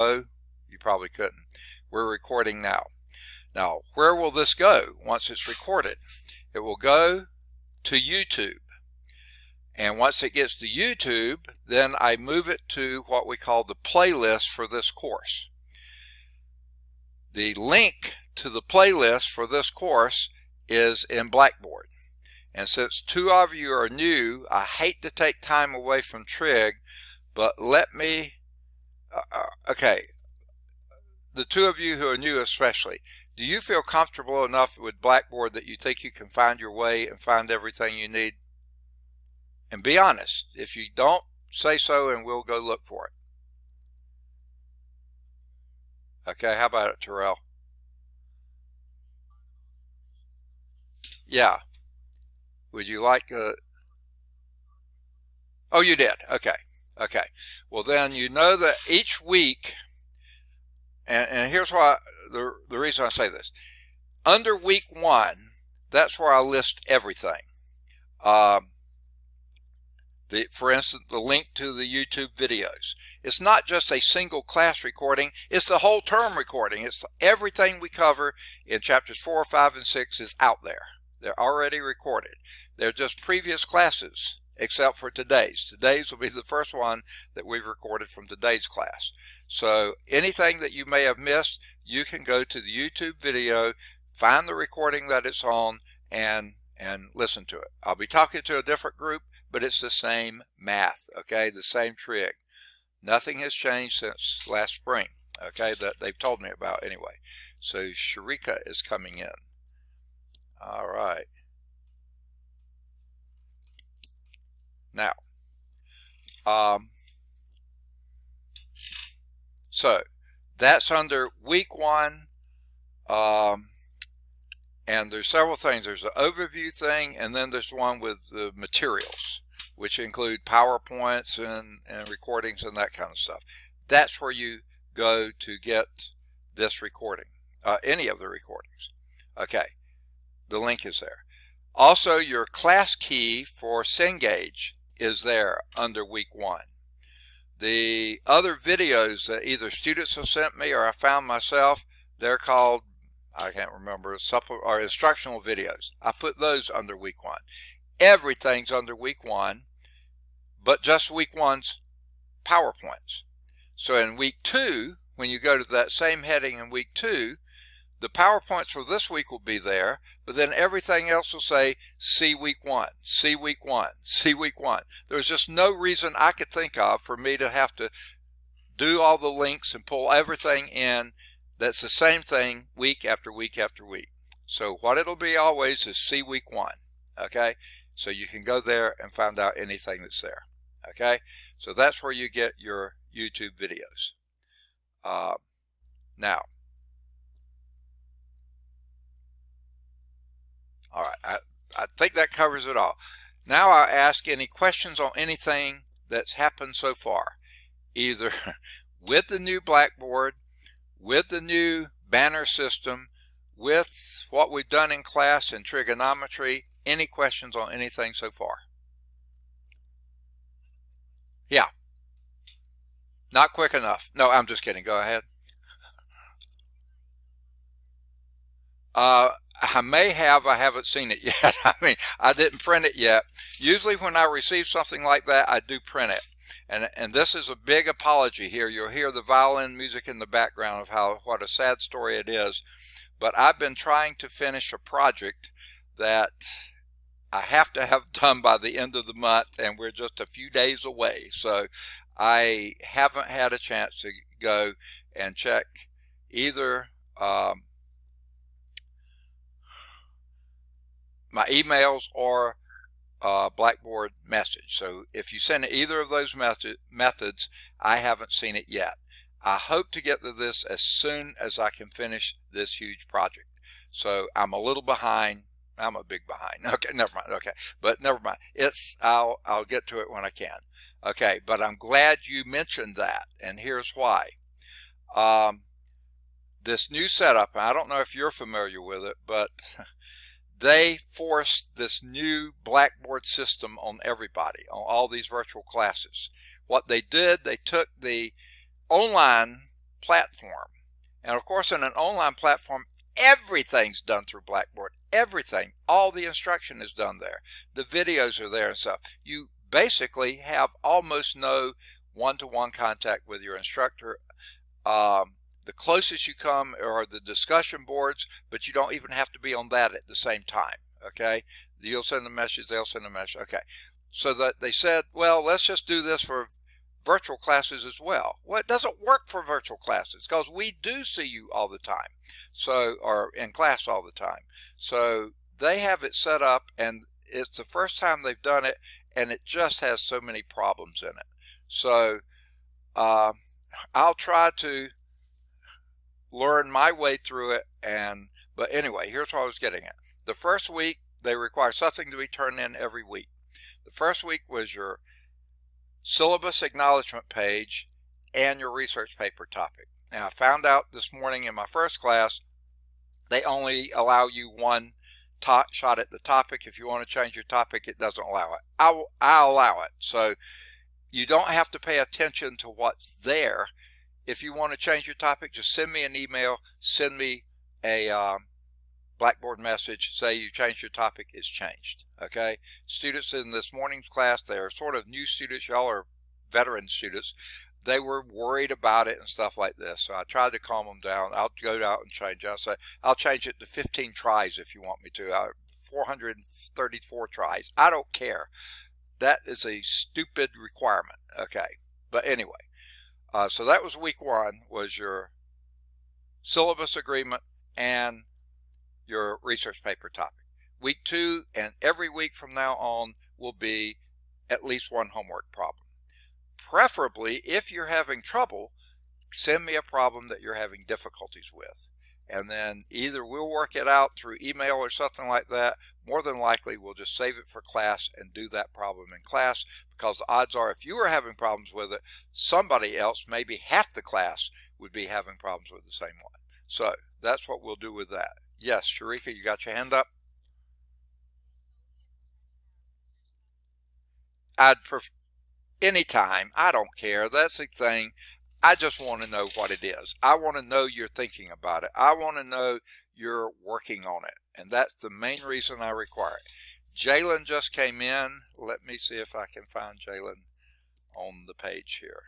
Oh, you probably couldn't. We're recording now. Now, where will this go once it's recorded? It will go to YouTube. And once it gets to YouTube, then I move it to what we call the playlist for this course. The link to the playlist for this course is in Blackboard. And since two of you are new, I hate to take time away from Trig, but let me, okay, the two of you who are new especially, do you feel comfortable enough with Blackboard that you think you can find your way and find everything you need? And be honest. If you don't, say so and we'll go look for it. Okay, how about it, Terrell? Yeah. Would you like oh, you did. Okay. Okay. Well, then you know that each week, and here's why the reason I say this. Under week 1, that's where I list everything. For instance, the link to the YouTube videos. It's not just a single class recording, it's the whole term recording. It's everything we cover in chapters 4, 5, and 6 is out there. They're already recorded. They're just previous classes, except for today's. Today's will be the first one that we've recorded from today's class. So anything that you may have missed, you can go to the YouTube video, find the recording that it's on, and listen to it. I'll be talking to a different group, but it's the same math, okay, the same trig. Nothing has changed since last spring, okay, that they've told me about anyway. So Sharika is coming in. All right. Now, so that's under week 1, and there's several things. There's an overview thing, and then there's one with the materials, which include PowerPoints and recordings and that kind of stuff. That's where you go to get this recording, any of the recordings. Okay, the link is there. Also, your class key for Cengage is there under week 1. The other videos that either students have sent me or I found myself, they're called, I can't remember, or instructional videos. I put those under week 1. Everything's under week 1, but just week 1's PowerPoints. So in week 2, when you go to that same heading in week 2, the PowerPoints for this week will be there, but then everything else will say, see week 1, see week 1, see week 1. There's just no reason I could think of for me to have to do all the links and pull everything in. That's the same thing week after week after week. So what it'll be always is see week 1, okay? So you can go there and find out anything that's there, okay? So that's where you get your YouTube videos. Now, all right, I think that covers it all. Now I'll ask any questions on anything that's happened so far, either with the new Blackboard, with the new banner system, with what we've done in class in trigonometry. Any questions on anything so far? Yeah. Not quick enough. No, I'm just kidding. Go ahead. I may have, I haven't seen it yet. I mean, I didn't print it yet. Usually when I receive something like that, I do print it. And this is a big apology here. You'll hear the violin music in the background of what a sad story it is. But I've been trying to finish a project that I have to have done by the end of the month, and we're just a few days away. So I haven't had a chance to go and check either my emails or Blackboard message. So if you send either of those methods, I haven't seen it yet. I hope to get to this as soon as I can finish this huge project. So I'm a little behind. I'm a big behind. Okay, never mind. Okay, but never mind. I'll get to it when I can. Okay, but I'm glad you mentioned that, and here's why. This new setup, I don't know if you're familiar with it, but they forced this new Blackboard system on everybody, on all these virtual classes. What they did, they took the online platform. And of course, in an online platform, everything's done through Blackboard. Everything, all the instruction is done there. The videos are there and stuff. You basically have almost no one-to-one contact with your instructor. The closest you come are the discussion boards, but you don't even have to be on that at the same time. Okay, you'll send a message, they'll send a message. Okay, so that they said, well, let's just do this for virtual classes as well. Well, it doesn't work for virtual classes because we do see you all the time, so, or in class all the time. So they have it set up, and it's the first time they've done it, and it just has so many problems in it. So I'll try to learn my way through it. But anyway, here's what I was getting at. The first week, they require something to be turned in every week. The first week was your syllabus acknowledgement page and your research paper topic. Now, I found out this morning in my first class, they only allow you one shot at the topic. If you want to change your topic, it doesn't allow it. I'll allow it. So you don't have to pay attention to what's there. If you want to change your topic, just send me an email, send me a Blackboard message, say you changed your topic, it's changed. Okay, students in this morning's class, they are sort of new students. Y'all are veteran students. They were worried about it and stuff like this, so I tried to calm them down. I'll go out and change it. I'll say I'll change it to 15 tries if you want me to. 434 tries. I don't care. That is a stupid requirement. Okay, but anyway, so that was week one, was your syllabus agreement and your research paper topic. Week two and every week from now on will be at least one homework problem. Preferably, if you're having trouble, send me a problem that you're having difficulties with, and then either we'll work it out through email or something like that. More than likely, we'll just save it for class and do that problem in class, because the odds are if you were having problems with it, somebody else, maybe half the class, would be having problems with the same one. So that's what we'll do with that. Yes, Sharika, you got your hand up? I'd prefer anytime. I don't care. That's the thing. I just want to know what it is. I want to know you're thinking about it. I want to know you're working on it. And that's the main reason I require it. Jalen just came in. Let me see if I can find Jalen on the page here.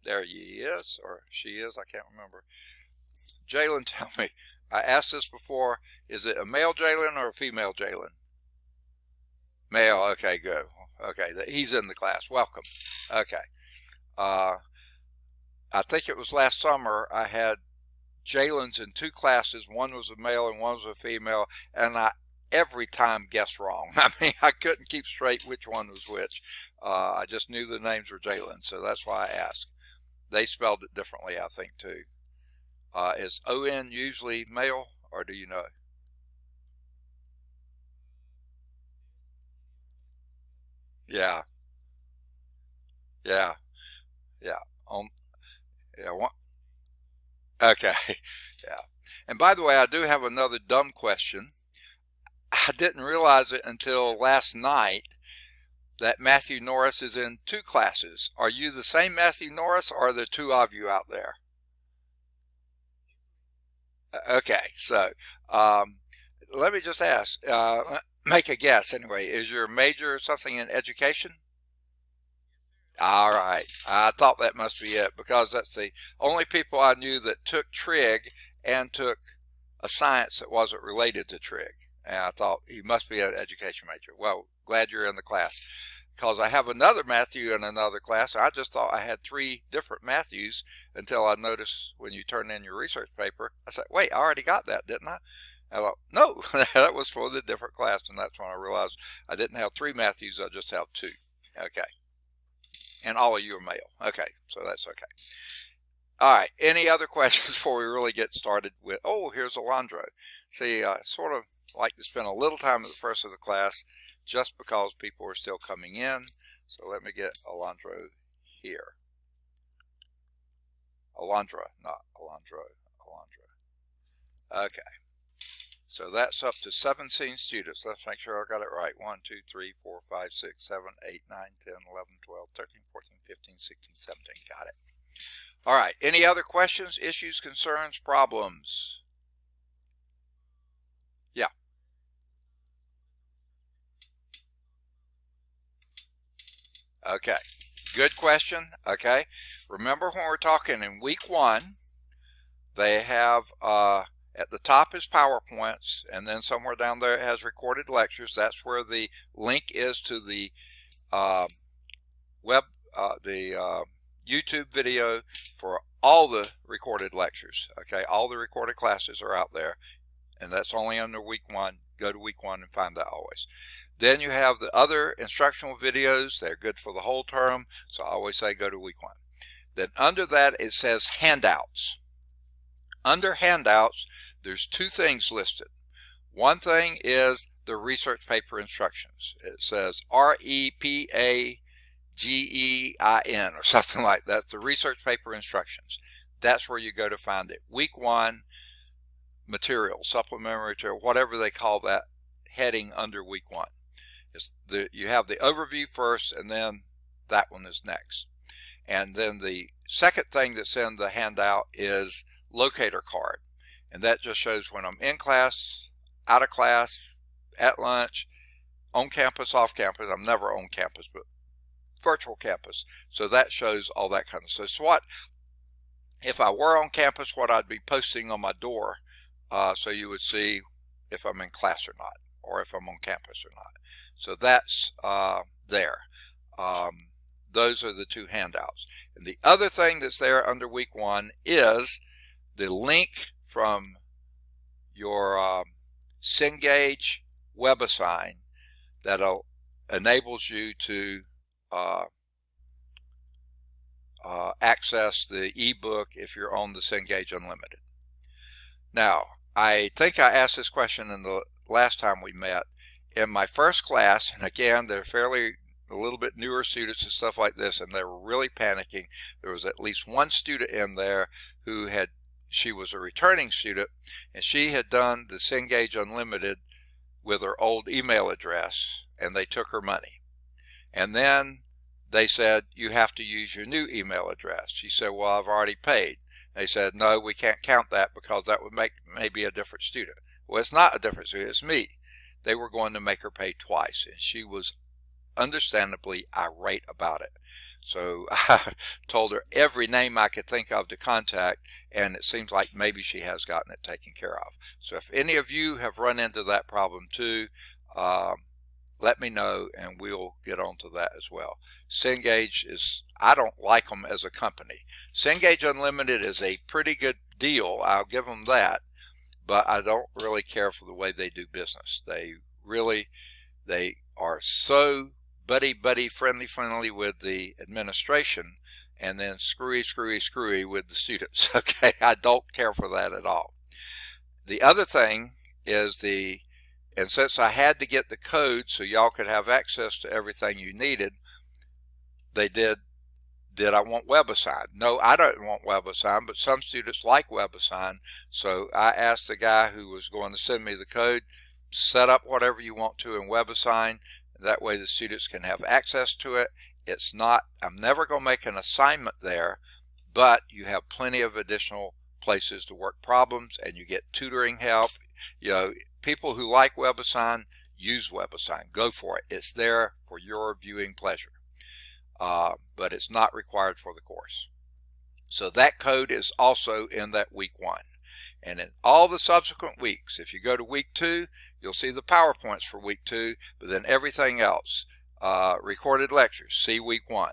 There he is, or she is, I can't remember. Jalen, tell me, I asked this before, is it a male Jalen or a female Jalen? Male, okay, good. Okay, he's in the class. Welcome. Okay. I think it was last summer I had Jalen's in two classes. One was a male and one was a female, and I every time guessed wrong. I mean, I couldn't keep straight which one was which. I just knew the names were Jalen, so that's why I asked. They spelled it differently, I think, too. Is O-N usually male, or do you know? Yeah, yeah, yeah. Yeah. Okay. Yeah. And by the way, I do have another dumb question. I didn't realize it until last night that Matthew Norris is in two classes. Are you the same Matthew Norris, or are there two of you out there? Okay, so let me just ask, make a guess anyway. Is your major something in education? All right, I thought that must be it, because that's the only people I knew that took trig and took a science that wasn't related to trig. And I thought he must be an education major. Well, glad you're in the class, because I have another Matthew in another class. I just thought I had three different Matthews until I noticed when you turn in your research paper. I said, wait, I already got that, didn't I? I thought, no, that was for the different class, and that's when I realized I didn't have three Matthews, I just have two. Okay. And all of you are male. Okay, so that's okay. All right, any other questions before we really get started with, oh, here's Alondro. See, I sort of like to spend a little time at the first of the class just because people are still coming in. So let me get Alondro here. Alondra, not Alondro, Alondra. Okay. So that's up to 17 students. Let's make sure I got it right. 1, 2, 3, 4, 5, 6, 7, 8, 9, 10, 11, 12, 13, 14, 15, 16, 17. Got it. All right, any other questions, issues, concerns, problems? Yeah. Okay, good question. Okay, remember when we're talking in week 1, they have at the top is PowerPoints, and then somewhere down there it has recorded lectures. That's where the link is to the uh, web, YouTube video for all the recorded lectures. Okay, all the recorded classes are out there, and that's only under week 1. Go to week 1 and find that always. Then you have the other instructional videos. They're good for the whole term, so I always say go to week 1. Then under that it says handouts. Under handouts, there's 2 things listed. One thing is the research paper instructions. It says REPAGEIN or something like that. The research paper instructions. That's where you go to find it. Week 1 material, supplementary material, whatever they call that heading under week 1. You have the overview first, and then that one is next. And then the second thing that's in the handout is locator card, and that just shows when I'm in class, out of class, at lunch, on campus, off campus. I'm never on campus, but virtual campus. So that shows all that kind of stuff. So what if I were on campus, what I'd be posting on my door, so you would see if I'm in class or not, or if I'm on campus or not. So that's there. Those are the 2 handouts. And the other thing that's there under week 1 is the link from your Cengage WebAssign that enables you to access the ebook if you're on the Cengage Unlimited. Now, I think I asked this question in the last time we met. In my first class, and again, they're fairly a little bit newer students and stuff like this, and they were really panicking. There was at least one student in there who she was a returning student, and she had done the Cengage Unlimited with her old email address, and they took her money. And then they said, you have to use your new email address. She said, well, I've already paid. They said, no, we can't count that because that would make maybe a different student. Well, it's not a different student, it's me. They were going to make her pay twice, and she was understandably irate about it. So I told her every name I could think of to contact, and it seems like maybe she has gotten it taken care of. So if any of you have run into that problem too, let me know and we'll get onto that as well. Cengage I don't like them as a company. Cengage Unlimited is a pretty good deal, I'll give them that, but I don't really care for the way they do business. They are so buddy friendly with the administration, and then screwy with the students. Okay, I don't care for that at all. The other thing is and since I had to get the code so y'all could have access to everything you needed, they did I want WebAssign? No, I don't want WebAssign, but some students like WebAssign. So I asked the guy who was going to send me the code, set up whatever you want to in WebAssign. That way the students can have access to it. I'm never going to make an assignment there, but you have plenty of additional places to work problems, and you get tutoring help. People who like WebAssign, use WebAssign. Go for it. It's there for your viewing pleasure. But it's not required for the course. So that code is also in that week 1. And in all the subsequent weeks, if you go to week 2, you'll see the PowerPoints for week 2, but then everything else, recorded lectures, see week 1,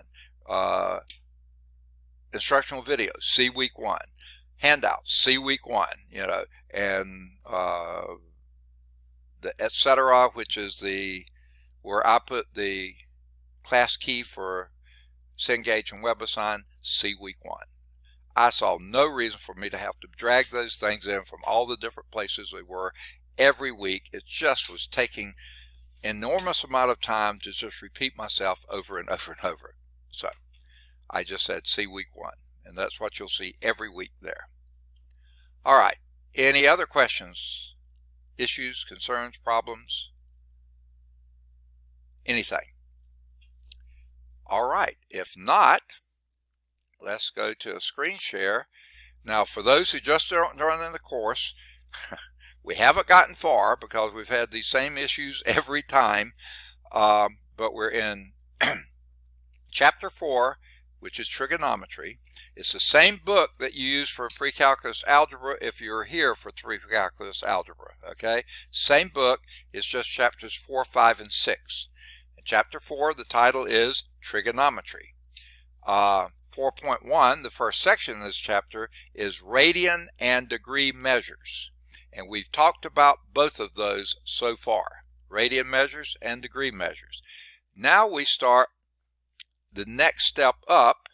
instructional videos, see week 1, handouts, see week 1, and the etc., which is where I put the class key for Cengage and WebAssign, see week 1. I saw no reason for me to have to drag those things in from all the different places we were every week. It just was taking enormous amount of time to just repeat myself over and over and over. So I just said see week 1, and that's what you'll see every week there. All right, any other questions, issues, concerns, problems, anything? All right, if not, let's go to a screen share. Now, for those who just joined in the course, we haven't gotten far because we've had these same issues every time, but we're in Chapter 4, which is trigonometry. It's the same book that you use for pre-calculus algebra if you're here for pre-calculus algebra, okay? Same book, it's just chapters 4, 5, and 6. In Chapter 4, the title is Trigonometry. 4.1, the first section of this chapter, is radian and degree measures. And we've talked about both of those so far, radian measures and degree measures. Now we start the next step up,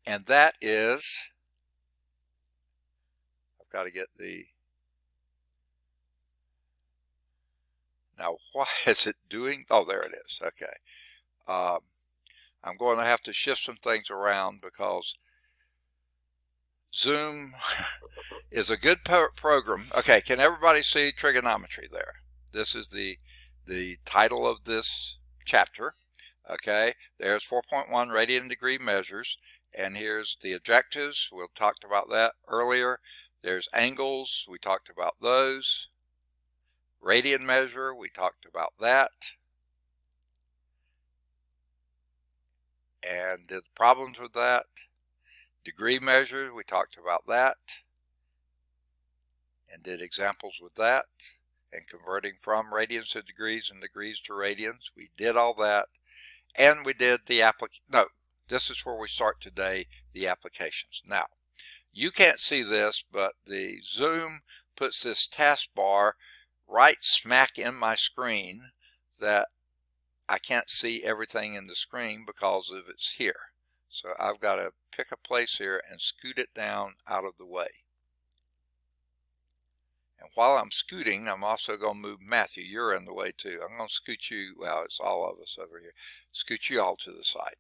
and that is, I've got to get now why is it doing, oh, there it is, okay. I'm going to have to shift some things around because Zoom is a good program. Okay, can everybody see trigonometry there? This is the title of this chapter. Okay, there's 4.1 radian and degree measures, and here's the objectives. We talked about that earlier. There's angles, we talked about those. Radian measure, we talked about that. And did problems with that. Degree measure, we talked about that. And did examples with that. And converting from radians to degrees and degrees to radians, we did all that. And we did the this is where we start today, the applications. Now, you can't see this, but the Zoom puts this taskbar right smack in my screen that I can't see everything in the screen because of it's here. So I've got to pick a place here and scoot it down out of the way. And while I'm scooting, I'm also going to move Matthew. You're in the way too. I'm going to scoot you, well, it's all of us over here. Scoot you all to the side.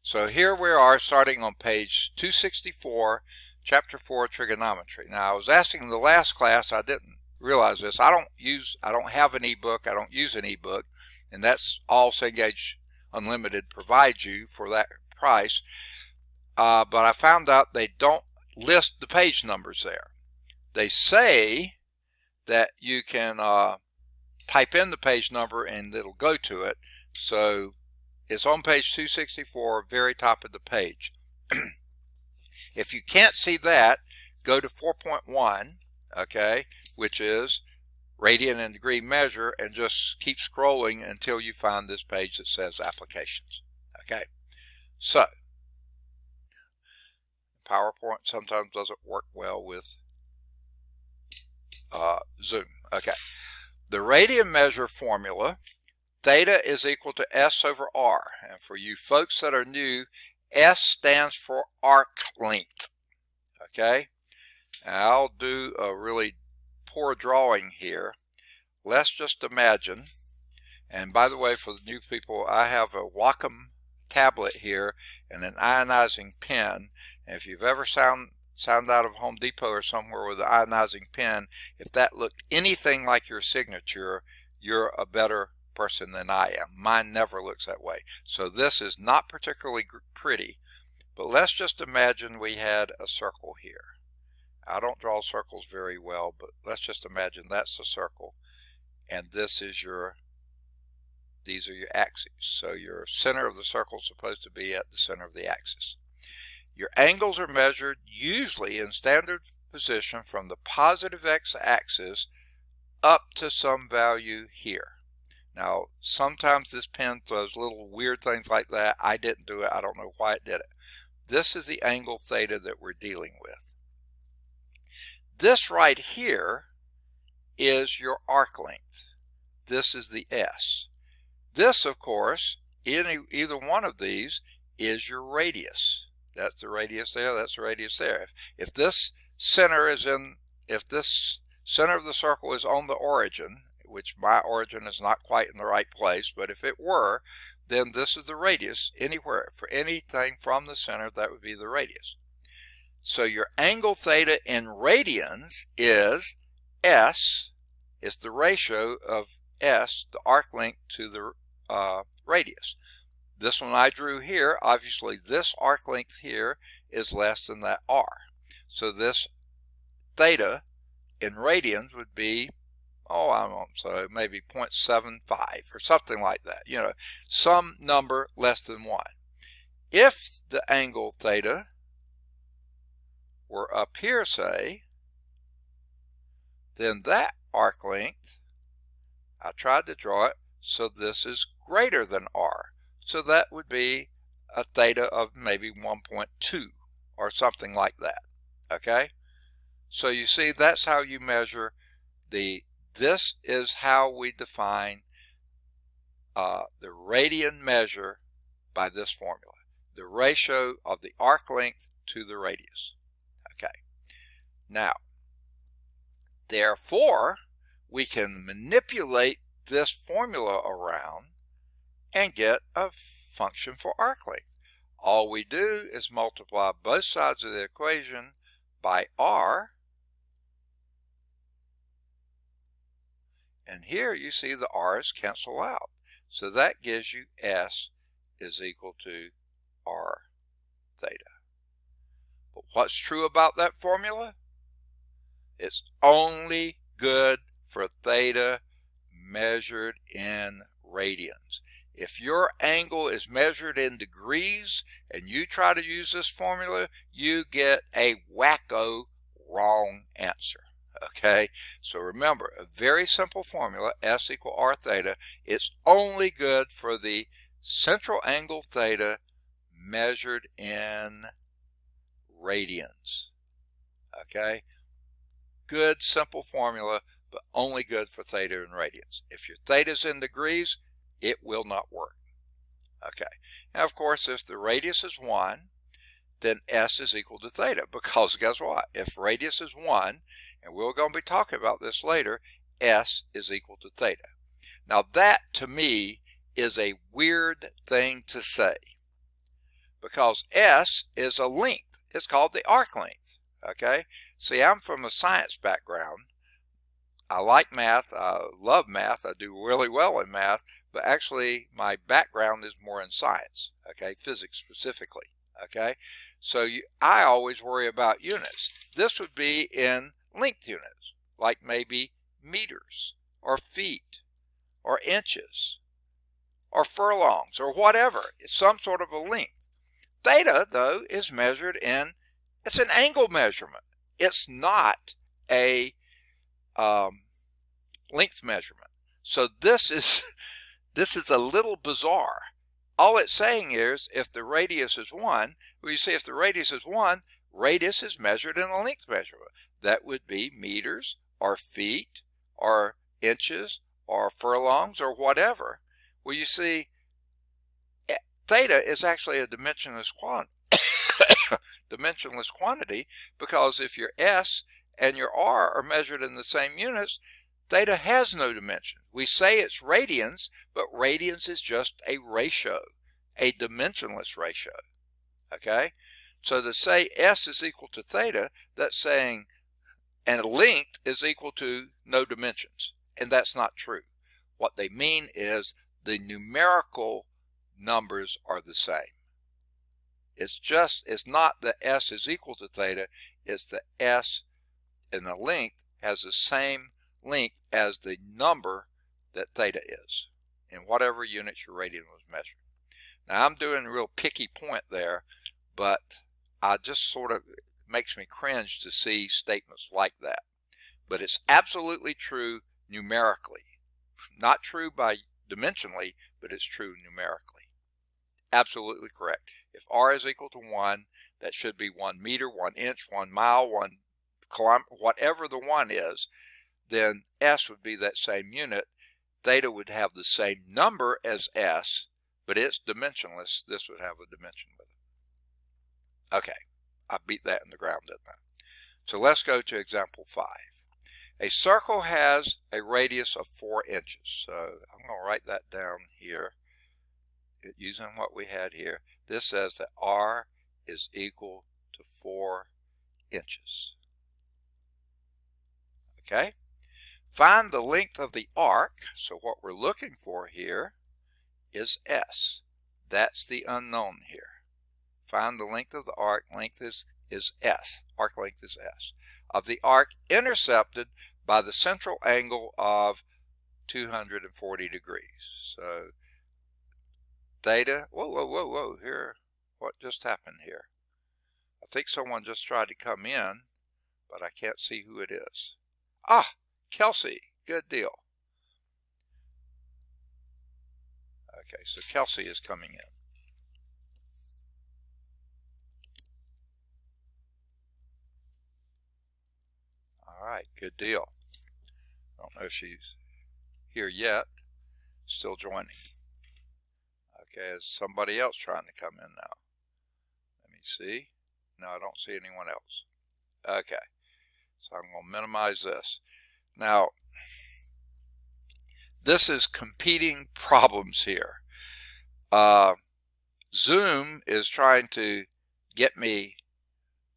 So here we are starting on page 264, chapter 4, trigonometry. Now I was asking in the last class, I didn't realize this. I don't have an ebook. I don't use an ebook. And that's all Cengage Unlimited provides you for that price. But I found out they don't list the page numbers there. They say that you can type in the page number and it'll go to it. So it's on page 264, very top of the page. If you can't see that, go to 4.1, okay, which is radian and degree measure, and just keep scrolling until you find this page that says applications. Okay, so PowerPoint sometimes doesn't work well with Zoom. Okay, the radian measure formula, theta is equal to S over R. And for you folks that are new, S stands for arc length. Okay, and I'll do a really poor drawing here. Let's just imagine, and by the way, for the new people, I have a Wacom tablet here and an ionizing pen. And if you've ever sound out of Home Depot or somewhere with an ionizing pen, if that looked anything like your signature, you're a better person than I am. Mine never looks that way. So this is not particularly pretty, but let's just imagine we had a circle here. I don't draw circles very well, but let's just imagine that's a circle, and this is these are your axes. So your center of the circle is supposed to be at the center of the axis. Your angles are measured usually in standard position from the positive x-axis up to some value here. Now, sometimes this pen does little weird things like that. I didn't do it. I don't know why it did it. This is the angle theta that we're dealing with. This right here is your arc length. This is the S. This, of course, either one of these is your radius. That's the radius there, that's the radius there. If this center of the circle is on the origin, which my origin is not quite in the right place, but if it were, then this is the radius. Anywhere, for anything from the center, that would be the radius. So your angle theta in radians is S, is the ratio of S, the arc length, to the radius. This one I drew here, obviously this arc length here is less than that r. So this theta in radians would be, oh, I don't know, so maybe 0.75 or something like that. You know, some number less than 1. If the angle theta were up here, say, then that arc length, I tried to draw it so this is greater than r. So that would be a theta of maybe 1.2 or something like that. Okay? So you see, that's how you measure this is how we define the radian measure by this formula. The ratio of the arc length to the radius. Okay. Now, therefore, we can manipulate this formula around and get a function for arc length. All we do is multiply both sides of the equation by r. And here you see the r's cancel out. So that gives you S is equal to r theta. But what's true about that formula? It's only good for theta measured in radians. If your angle is measured in degrees and you try to use this formula, you get a wacko wrong answer. Okay, so remember, a very simple formula, S equal r theta. It's only good for the central angle theta measured in radians. Okay, good simple formula, but only good for theta in radians. If your theta is in degrees, it will not work. Okay, and of course, if the radius is 1, then S is equal to theta, because guess what? If radius is 1, and we're going to be talking about this later, S is equal to theta. Now that, to me, is a weird thing to say, because S is a length. It's called the arc length. Okay? See, I'm from a science background. I like math. I love math. I do really well in math, but actually my background is more in science. Okay? Physics specifically. Okay? So I always worry about units. This would be in length units, like maybe meters or feet or inches or furlongs or whatever. It's some sort of a length. Theta, though, is measured in, it's an angle measurement. It's not a length measurement. So this is a little bizarre. All it's saying is if the radius is 1, well, you see if the radius is 1, radius is measured in a length measurement. That would be meters or feet or inches or furlongs or whatever. Well, you see, theta is actually a dimensionless quantity, because if your S and your R are measured in the same units, theta has no dimension. We say it's radians, but radians is just a ratio, a dimensionless ratio. Okay? So to say S is equal to theta, that's saying, and length is equal to no dimensions. And that's not true. What they mean is the numerical numbers are the same. It's not that S is equal to theta, it's that S in the length has the same length as the number that theta is in whatever units your radian was measured. Now I'm doing a real picky point there, but I just sort of, it makes me cringe to see statements like that. But it's absolutely true numerically. Not true by dimensionally, but it's true numerically. Absolutely correct. If R is equal to 1, that should be 1 meter, 1 inch, 1 mile, 1 kilometer, whatever the 1 is, then S would be that same unit. Theta would have the same number as S, but it's dimensionless. This would have a dimension with it. Okay, I beat that in the ground, didn't I? So let's go to example 5. A circle has a radius of 4 inches. So I'm going to write that down here using what we had here. This says that R is equal to 4 inches. Okay? Find the length of the arc. So what we're looking for here is S. That's the unknown here. Find the length of the arc. Length is S. Arc length is S. Of the arc intercepted by the central angle of 240 degrees. So theta, whoa, here, what just happened here? I think someone just tried to come in, but I can't see who it is. Ah, Kelsey, good deal. Okay, so Kelsey is coming in. All right, good deal. I don't know if she's here yet, still joining. Okay, is somebody else trying to come in now? Let me see. No, I don't see anyone else. Okay, so I'm going to minimize this. Now, this is competing problems here. Zoom is trying to get me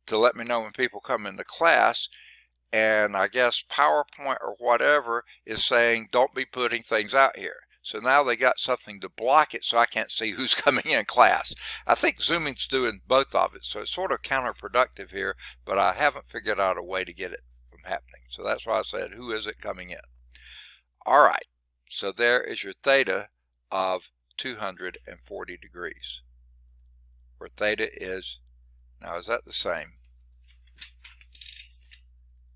to let me know when people come into class, and I guess PowerPoint or whatever is saying don't be putting things out here. So now they got something to block it so I can't see who's coming in class. I think Zooming's doing both of it, so it's sort of counterproductive here, but I haven't figured out a way to get it from happening. So that's why I said, who is it coming in? All right, so there is your theta of 240 degrees, where theta is, now is that the same?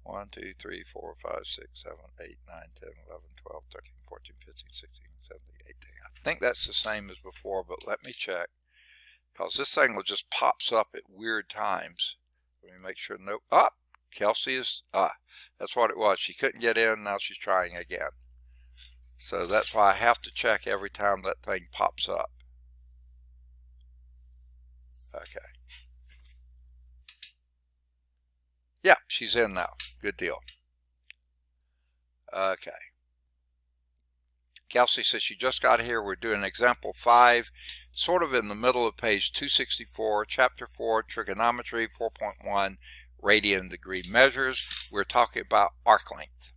1, 2, 3, 4, 5, 6, 7, 8, 9, 10, 11, 12, 13, 14, 15, 16, 17, 18. I think that's the same as before, but let me check, because this thing will just pops up at weird times. Let me make sure. Nope. Ah, Kelsey is, that's what it was. She couldn't get in. Now she's trying again. So that's why I have to check every time that thing pops up. Okay. Yeah, she's in now. Good deal. Okay. Kelsey says she just got here. We're doing example 5, sort of in the middle of page 264, chapter 4, trigonometry 4.1, radian degree measures. We're talking about arc length.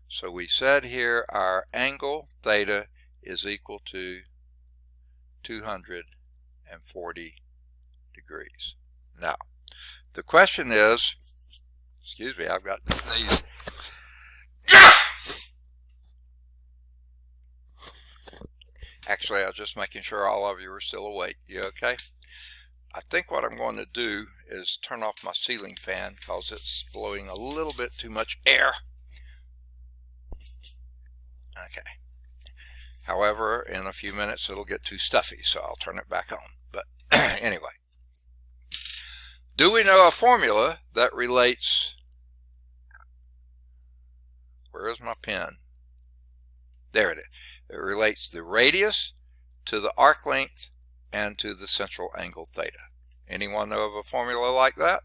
So we said here our angle theta is equal to 240 degrees. Now, the question is, excuse me, I've got to sneeze. Actually, I was just making sure all of you are still awake. You okay? I think what I'm going to do is turn off my ceiling fan because it's blowing a little bit too much air. Okay. However, in a few minutes it'll get too stuffy, so I'll turn it back on. But anyway, do we know a formula that relates, where is my pen? There it is. It relates the radius to the arc length and to the central angle theta. Anyone know of a formula like that?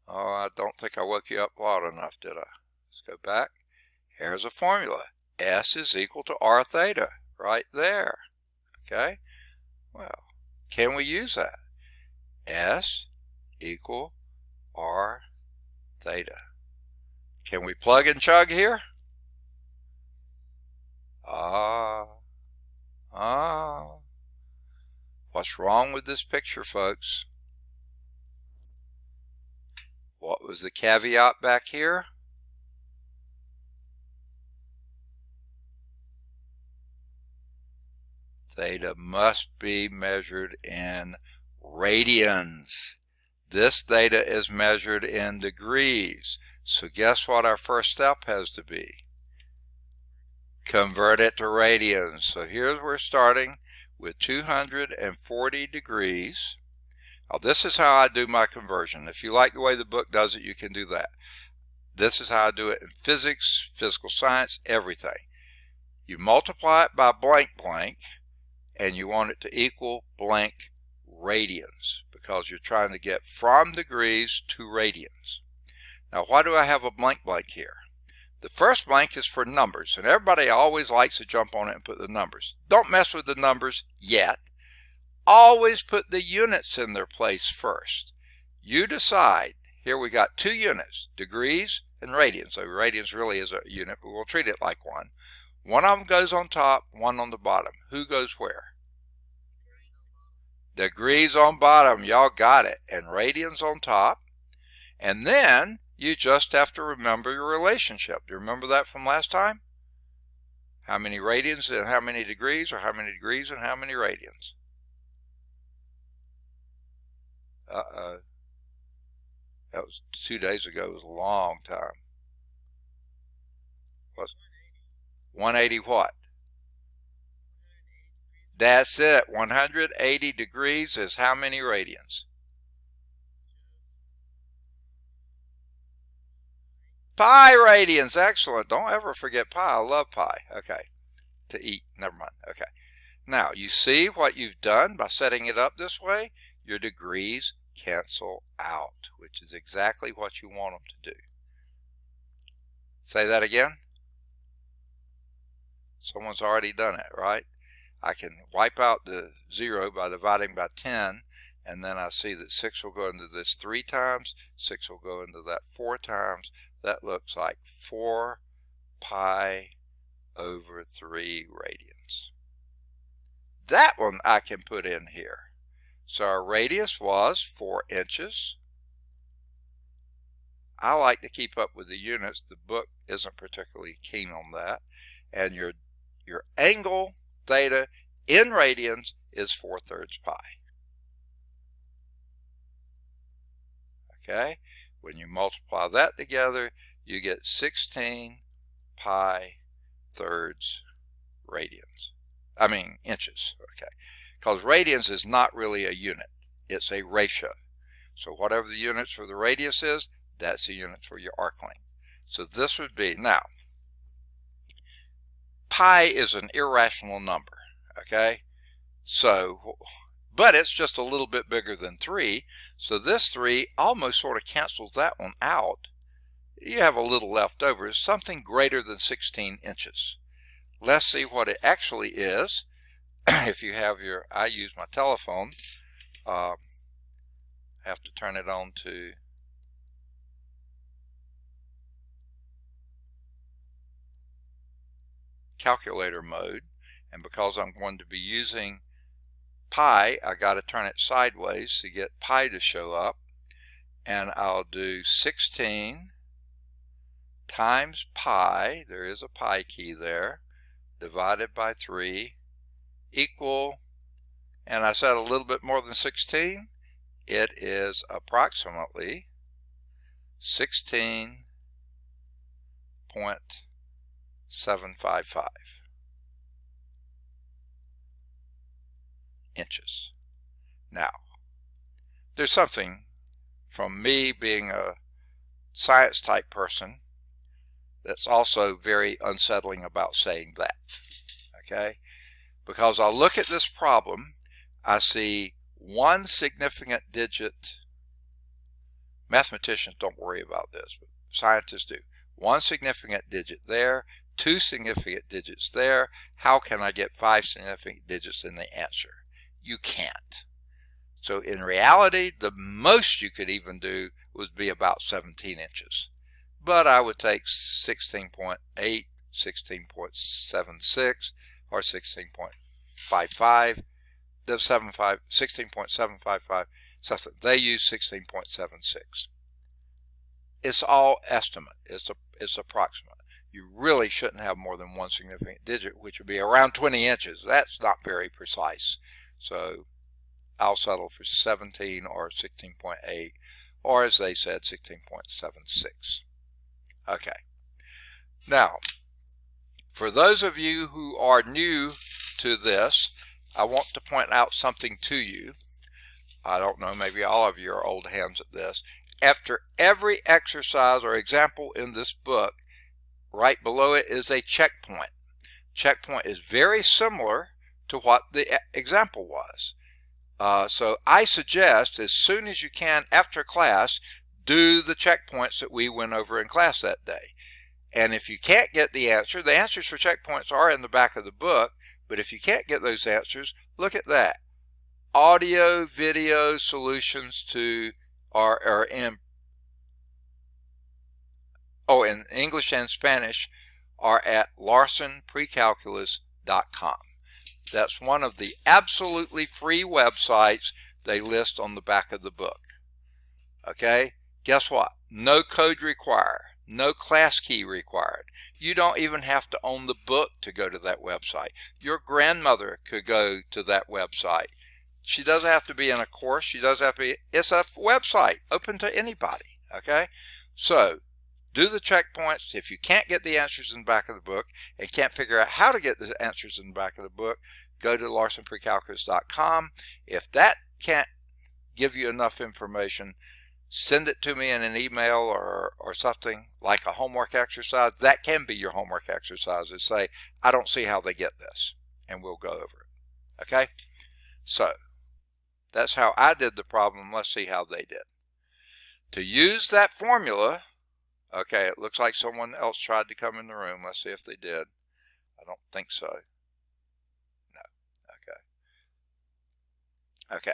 Oh, I don't think I woke you up loud enough, did I? Let's go back. Here's a formula. S is equal to R theta, right there. Okay? Well, can we use that? S equal R theta. Can we plug and chug here? What's wrong with this picture, folks? What was the caveat back here? Theta must be measured in radians. This theta is measured in degrees. So guess what our first step has to be? Convert it to radians. So here's where we're starting with 240 degrees. Now this is how I do my conversion. If you like the way the book does it, you can do that. This is how I do it in physics, physical science, everything. You multiply it by blank blank, and you want it to equal blank radians, because you're trying to get from degrees to radians. Now, why do I have a blank blank here? The first blank is for numbers, and everybody always likes to jump on it and put the numbers. Don't mess with the numbers yet. Always put the units in their place first. You decide. Here we got 2 units, degrees and radians. So radians really is a unit, but we'll treat it like one. One of them goes on top, one on the bottom. Who goes where? Degrees on bottom. Y'all got it. And radians on top. And then you just have to remember your relationship. Do you remember that from last time? How many radians and how many degrees, or how many degrees and how many radians? Uh-oh. That was 2 days ago. It was a long time. What's 180 what? That's it. 180 degrees is how many radians? Pi radians. Excellent. Don't ever forget pi. I love pi. Okay. To eat. Never mind. Okay. Now, you see what you've done by setting it up this way? Your degrees cancel out, which is exactly what you want them to do. Say that again. Someone's already done it, right? I can wipe out the 0 by dividing by 10, and then I see that 6 will go into this 3 times, 6 will go into that 4 times. That looks like 4 pi over 3 radians. That one I can put in here. So our radius was 4 inches. I like to keep up with the units. The book isn't particularly keen on that. And your angle theta in radians is 4/3 pi. Okay? When you multiply that together, you get 16 pi thirds radians. I mean inches, okay? Because radians is not really a unit. It's a ratio. So whatever the units for the radius is, that's the units for your arc length. So this would be, now, pi is an irrational number, okay? So, but it's just a little bit bigger than 3. So this 3 almost sort of cancels that one out. You have a little left over. It's something greater than 16 inches. Let's see what it actually is. If you have your, I use my telephone. I have to turn it on to calculator mode. And because I'm going to be using pi, I got to turn it sideways to get pi to show up. And I'll do 16 times pi, there is a pi key there, divided by 3, equal, and I said a little bit more than 16, it is approximately 16.755 inches. Now, there's something from me being a science type person that's also very unsettling about saying that, okay? Because I look at this problem, I see one significant digit. Mathematicians don't worry about this, but scientists do. One significant digit there, 2 significant digits there. How can I get 5 significant digits in the answer? You can't. So in reality, the most you could even do would be about 17 inches. But I would take 16.8, 16.76, or 16.55, the 16.755, something. They use 16.76. It's all estimate. It's approximate. You really shouldn't have more than one significant digit, which would be around 20 inches. That's not very precise. So I'll settle for 17 or 16.8, or as they said, 16.76. Okay. Now, for those of you who are new to this, I want to point out something to you. I don't know, maybe all of you are old hands at this. After every exercise or example in this book, right below it is a checkpoint. Checkpoint is very similar to what the example was. So I suggest as soon as you can after class, do the checkpoints that we went over in class that day. And if you can't get the answers for checkpoints are in the back of the book, but if you can't get those answers, look at that. Audio, video solutions to in English and Spanish are at larsonprecalculus.com. That's one of the absolutely free websites they list on the back of the book. Okay, guess what? No code required, no class key required. You don't even have to own the book to go to that website. Your grandmother could go to that website. She doesn't have to be in a course. She doesn't have to be, it's a website open to anybody. Okay, so do the checkpoints. If you can't get the answers in the back of the book and can't figure out how to get the answers in the back of the book, go to larsonprecalculus.com. If that can't give you enough information, send it to me in an email or something like a homework exercise. That can be your homework exercise, and say, I don't see how they get this, and we'll go over it. Okay, so that's how I did the problem. Let's see how they did. To use that formula, okay, it looks like someone else tried to come in the room. Let's see if they did. I don't think so. No. Okay.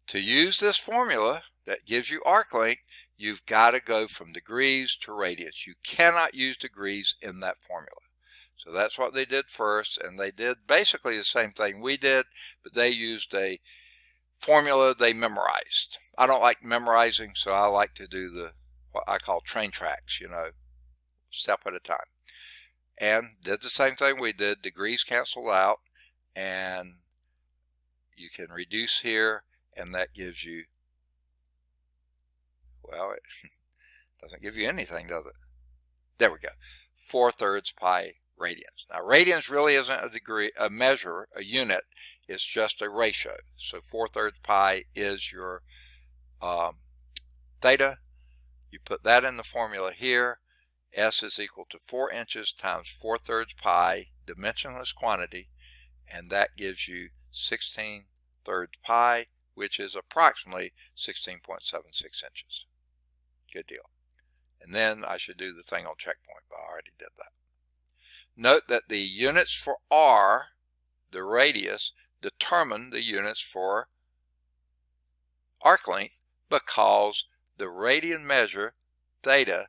To use this formula that gives you arc length, you've got to go from degrees to radians. You cannot use degrees in that formula. So that's what they did first, and they did basically the same thing we did, but they used a formula they memorized. I don't like memorizing, so I like to do what I call train tracks, step at a time. And did the same thing we did. Degrees cancel out, and you can reduce here, and that gives you, well, it doesn't give you anything, does it? There we go. 4/3 pi radians. Now, radians really isn't a degree, a measure, a unit. It's just a ratio. So 4/3 pi is your theta. You put that in the formula here. S is equal to 4 inches times 4/3 pi, dimensionless quantity, and that gives you 16/3 pi, which is approximately 16.76 inches. Good deal. And then I should do the thing on checkpoint, but I already did that. Note that the units for r, the radius, determine the units for arc length, because the radian measure, theta,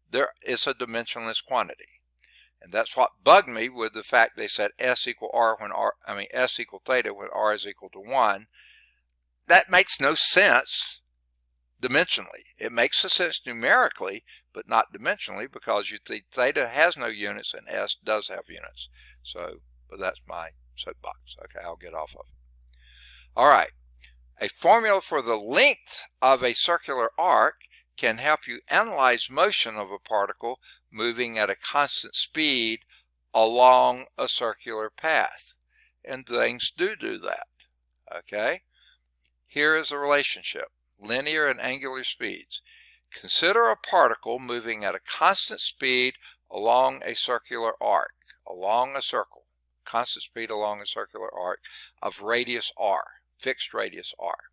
there is a dimensionless quantity. And that's what bugged me with the fact they said S equal R when S equal theta when R is equal to 1. That makes no sense dimensionally. It makes a sense numerically, but not dimensionally, because theta has no units and S does have units. So, but that's my soapbox. Okay, I'll get off of it. All right. A formula for the length of a circular arc can help you analyze motion of a particle moving at a constant speed along a circular path. And things do that. Okay? Here is a relationship. Linear and angular speeds. Consider a particle moving at a constant speed along a circular arc, along a circle, constant speed along a circular arc of radius r, fixed radius r.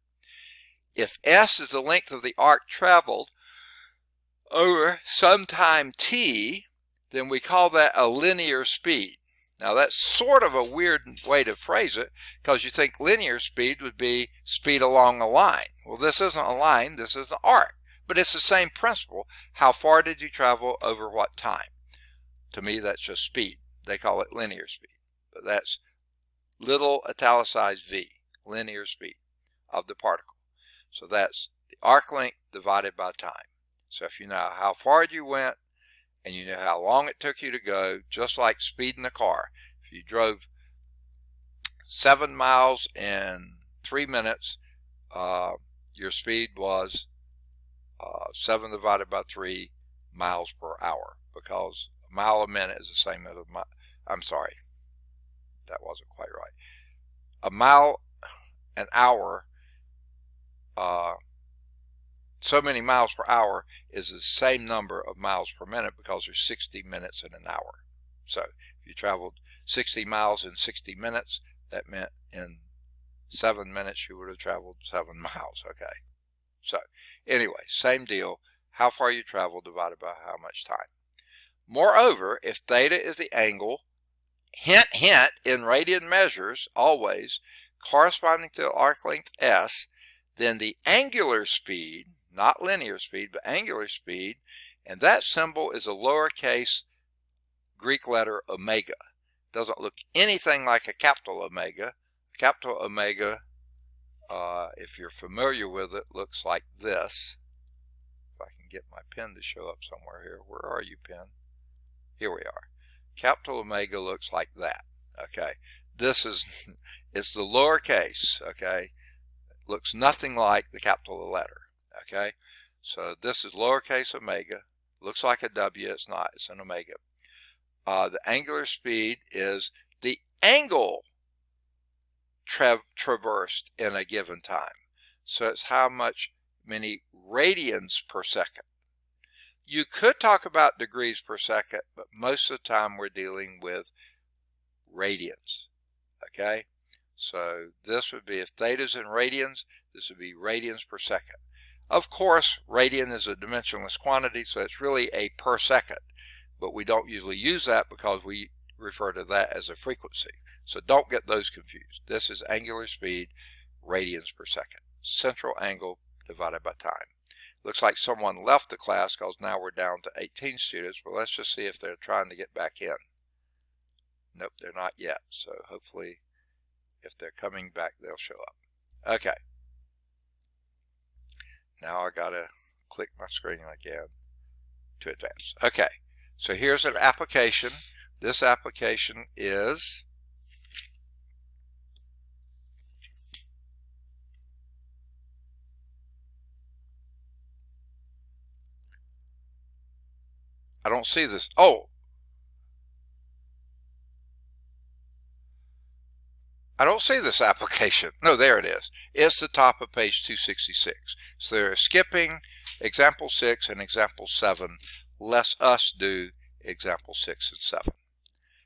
If S is the length of the arc traveled over some time t, then we call that a linear speed. Now that's sort of a weird way to phrase it, because you think linear speed would be speed along a line. Well, this isn't a line, this is an arc. But it's the same principle. How far did you travel over what time? To me, that's just speed. They call it linear speed. But that's little italicized v, linear speed of the particle. So that's the arc length divided by time. So if you know how far you went, and you know how long it took you to go, just like speeding a car. If you drove 7 miles in 3 minutes, your speed was 7 divided by 3 miles per hour, because a mile a minute is the same as a mile. I'm sorry, that wasn't quite right. A mile an hour, so many miles per hour is the same number of miles per minute, because there's 60 minutes in an hour. So if you traveled 60 miles in 60 minutes, that meant in 7 minutes you would have traveled 7 miles. Okay. So anyway, same deal. How far you travel divided by how much time. Moreover, if theta is the angle, hint, hint, in radian measures, always, corresponding to the arc length S, then the angular speed, not linear speed, but angular speed, and that symbol is a lowercase Greek letter omega. Doesn't look anything like a capital omega. A capital omega, if you're familiar with it, looks like this. If I can get my pen to show up somewhere here. Where are you, pen? Here we are. Capital omega looks like that. Okay, this is, it's the lowercase. Okay, looks nothing like the capital letter. Okay, so this is lowercase omega. Looks like a W. It's not. It's an omega. The angular speed is the angle traversed in a given time. So it's how many radians per second. You could talk about degrees per second, but most of the time we're dealing with radians. Okay, so this would be, if theta's in radians, this would be radians per second. Of course, radian is a dimensionless quantity, so it's really a per second, but we don't usually use that because we refer to that as a frequency. So don't get those confused. This is angular speed, radians per second. Central angle divided by time. Looks like someone left the class because now we're down to 18 students, but let's just see if they're trying to get back in. Nope, they're not yet. So hopefully if they're coming back, they'll show up. Okay. Now I gotta click my screen again to advance. Okay, so here's an application. This application is I don't see this. Oh, I don't see this application. No, there it is. It's the top of page 266. So they're skipping example 6 and example 7. Let us do example 6 and 7.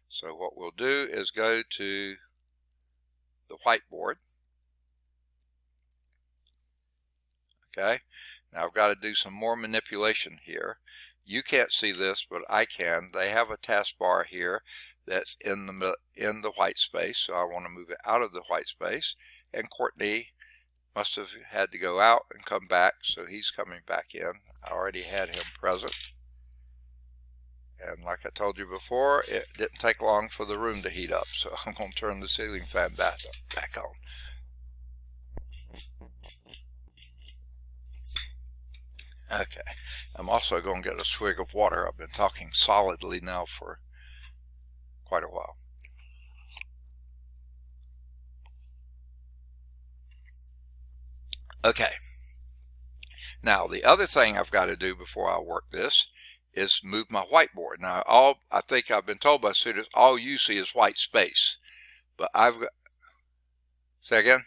So what we'll do is go to the whiteboard. Okay, now I've got to do some more manipulation here. You can't see this, but I can. They have a taskbar here that's in the white space, so I want to move it out of the white space. And Courtney must have had to go out and come back, so he's coming back in. I already had him present. And like I told you before, it didn't take long for the room to heat up, so I'm going to turn the ceiling fan back on. Okay, I'm also going to get a swig of water. I've been talking solidly now for quite a while. Okay, now the other thing I've got to do before I work this is move my whiteboard. Now, I think I've been told by students, all you see is white space, but I've got, say again?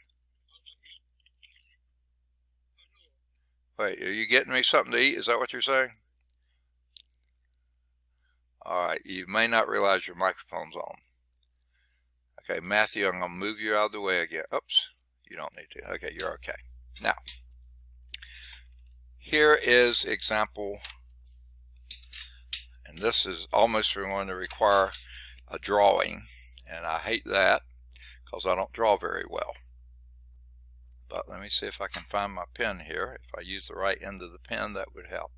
Wait, are you getting me something to eat? Is that what you're saying? All right, you may not realize your microphone's on. Okay, Matthew, I'm going to move you out of the way again. Oops, you don't need to. Okay, you're okay. Now, here is example, and this is almost going to require a drawing, and I hate that because I don't draw very well. But let me see if I can find my pen here. If I use the right end of the pen, that would help.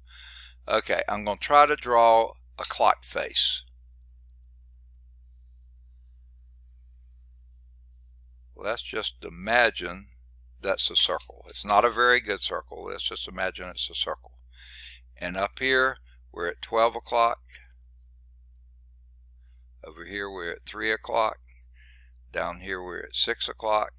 Okay, I'm going to try to draw a clock face. Let's just imagine that's a circle. It's not a very good circle. Let's just imagine it's a circle. And up here, we're at 12 o'clock. Over here, we're at 3 o'clock. Down here, we're at 6 o'clock.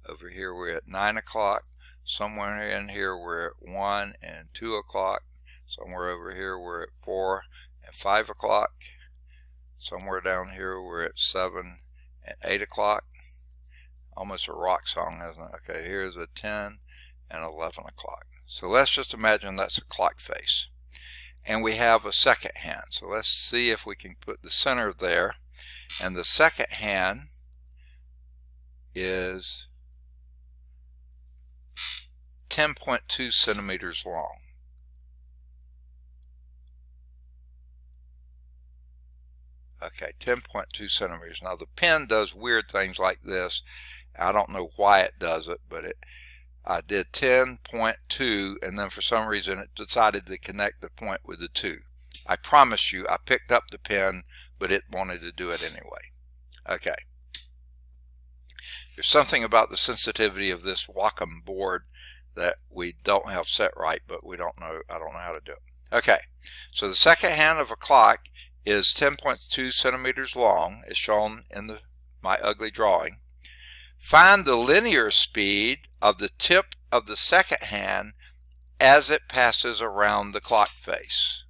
Over here we're at 9 o'clock. Somewhere in here we're at 1 and 2 o'clock. Somewhere over here we're at 4 and 5 o'clock. Somewhere down here we're at 7 and 8 o'clock. Almost a rock song, isn't it? Okay, here's a 10 and 11 o'clock. So let's just imagine that's a clock face. And we have a second hand. So let's see if we can put the center there. And the second hand is 10.2 centimeters long. Okay, 10.2 centimeters. Now the pen does weird things like this. I don't know why it does it, but I did 10.2 and then for some reason it decided to connect the point with the 2. I promise you I picked up the pen but it wanted to do it anyway. Okay. There's something about the sensitivity of this Wacom board that we don't have set right, but we don't know. I don't know how to do it. Okay, so the second hand of a clock is 10.2 centimeters long, as shown in my ugly drawing. Find the linear speed of the tip of the second hand as it passes around the clock face.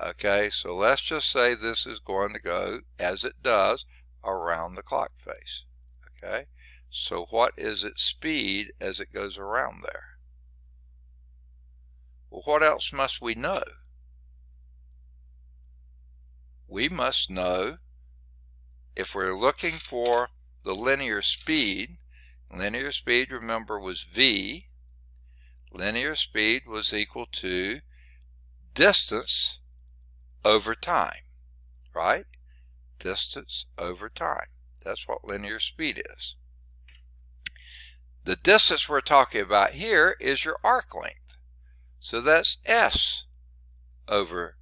Okay, so let's just say this is going to go as it does around the clock face. Okay, so what is its speed as it goes around there? Well, what else must we know? We must know, if we're looking for the linear speed, remember, was v. Linear speed was equal to distance over time, right? Distance over time. That's what linear speed is. The distance we're talking about here is your arc length. So that's S over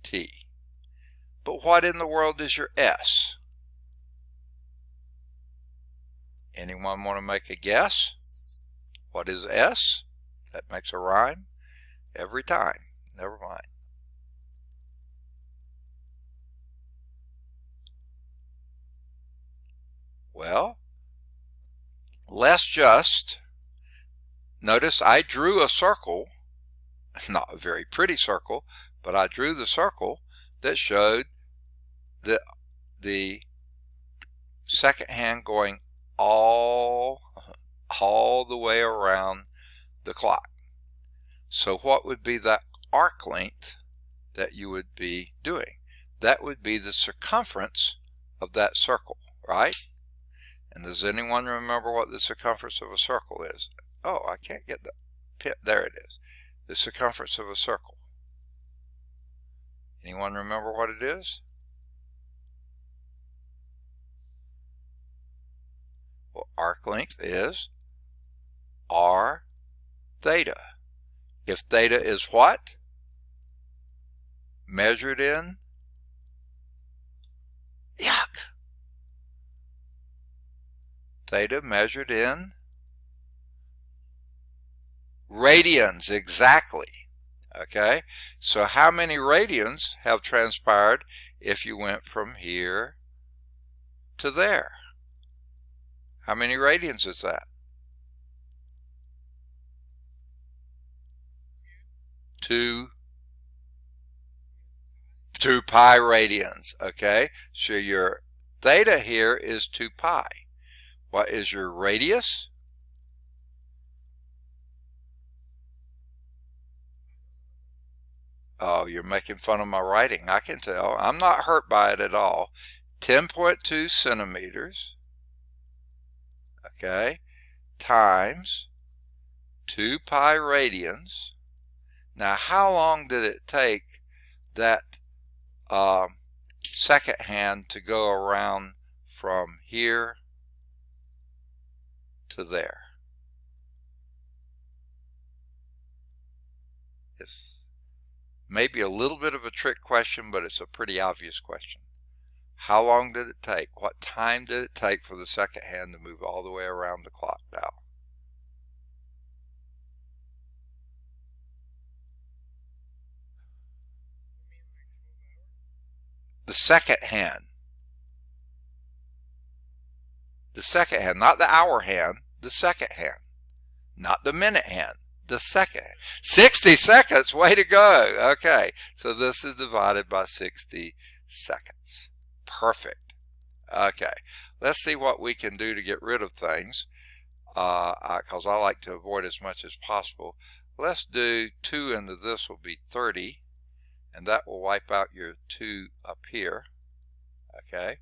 T. But what in the world is your S? Anyone want to make a guess? What is S? That makes a rhyme every time. Never mind. Well, let's just notice I drew a circle, not a very pretty circle, but I drew the circle that showed the second hand going all the way around the clock. So what would be that arc length that you would be doing? That would be the circumference of that circle, right? And does anyone remember what the circumference of a circle is? Oh, I can't get the pit. There it is. The circumference of a circle. Anyone remember what it is? Well, arc length is r theta. If theta is what? Measured in? Yuck! Theta measured in radians, exactly. Okay, so how many radians have transpired if you went from here to there? How many radians is that? 2 pi radians. Okay, so your theta here is 2 pi. What is your radius? Oh, you're making fun of my writing. I can tell. I'm not hurt by it at all. 10.2 centimeters, okay, times 2 pi radians. Now, how long did it take that second hand to go around from here to there? It's maybe a little bit of a trick question, but it's a pretty obvious question. How long did it take? What time did it take for the second hand to move all the way around the clock dial? The second hand. The second hand, not the hour hand, the second hand. Not the minute hand, the second hand. 60 seconds, way to go. Okay, so this is divided by 60 seconds. Perfect. Okay, let's see what we can do to get rid of things, because I like to avoid as much as possible. Let's do 2 into this will be 30, and that will wipe out your 2 up here. Okay,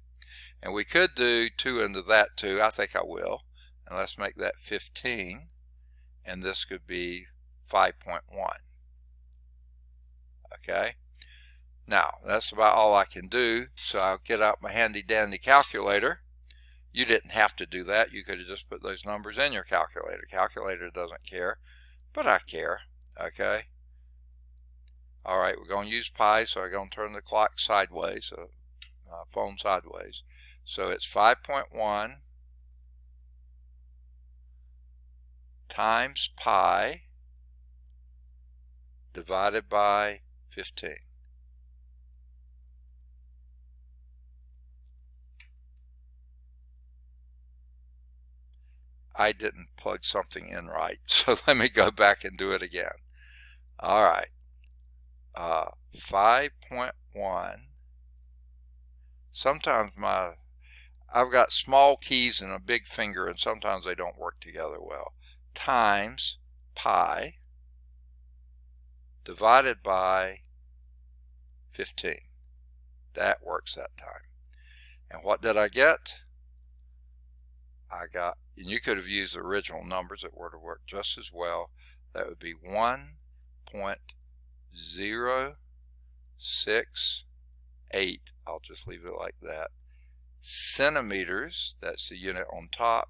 and we could do 2 into that too. I think I will. And let's make that 15, and this could be 5.1. Okay, now that's about all I can do, so I'll get out my handy dandy calculator. You didn't have to do that. You could have just put those numbers in your calculator. Calculator doesn't care, but I care. Okay, all right, we're going to use pi, so I'm going to turn the clock sideways, so my phone sideways. So it's 5.1 times pi divided by 15. I didn't plug something in right, so let me go back and do it again. All right, 5.1. Sometimes I've got small keys and a big finger, and sometimes they don't work together well. Times pi divided by 15. That works that time. And what did I get? I got, and you could have used the original numbers, it would have worked just as well. That would be 1.068. I'll just leave it like that. Centimeters, that's the unit on top,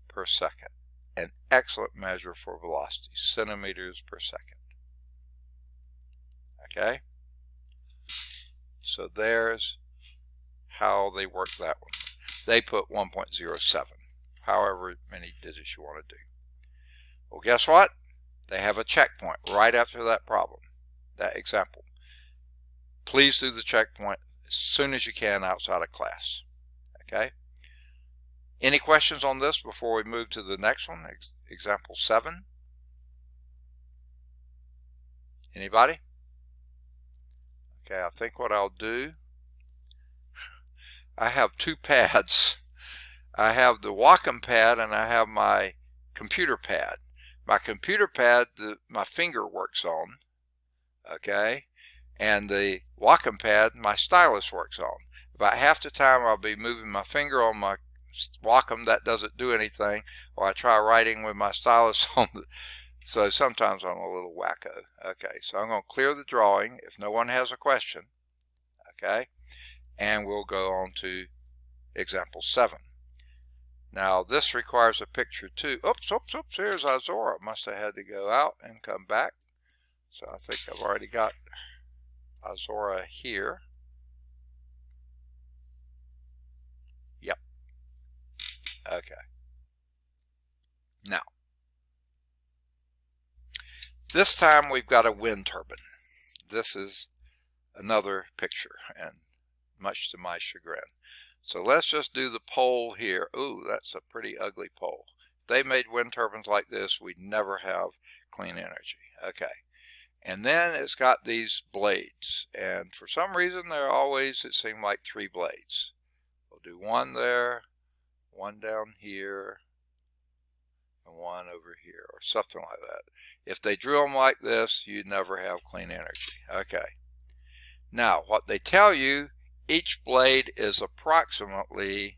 per second. An excellent measure for velocity, centimeters per second. Okay? So there's how they work that one. They put 1.07, however many digits you want to do. Well, guess what? They have a checkpoint right after that problem, that example. Please do the checkpoint as soon as you can outside of class. Okay? Any questions on this before we move to the next one, example 7? Anybody? Okay, I think what I'll do, I have two pads. I have the Wacom pad and I have my computer pad. My computer pad, my finger works on, okay, and the Wacom pad, my stylus works on. About half the time I'll be moving my finger on my Wacom, that doesn't do anything, or I try writing with my stylus on the, so sometimes I'm a little wacko. Okay, so I'm going to clear the drawing if no one has a question, okay, and we'll go on to example 7. Now this requires a picture too. Oops, here's Azora. Must have had to go out and come back. So I think I've already got Azora here. Yep. Okay. Now, this time we've got a wind turbine. This is another picture, and much to my chagrin. So let's just do the pole here. Ooh, that's a pretty ugly pole. If they made wind turbines like this, we'd never have clean energy. Okay. And then it's got these blades. And for some reason, there are always, it seemed like, 3 blades. We'll do one there, one down here, and one over here, or something like that. If they drew them like this, you'd never have clean energy. Okay. Now, what they tell you, each blade is approximately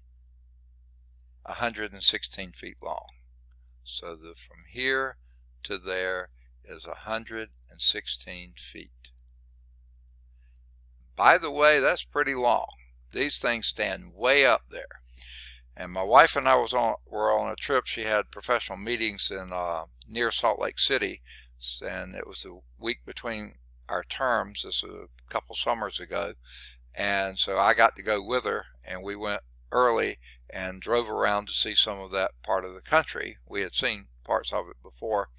116 feet long. So from here to there is 116 feet. By the way, that's pretty long. These things stand way up there. And my wife and I were on a trip. She had professional meetings in near Salt Lake City, and it was the week between our terms. This was a couple summers ago. And so I got to go with her, and we went early and drove around to see some of that part of the country. We had seen parts of it before.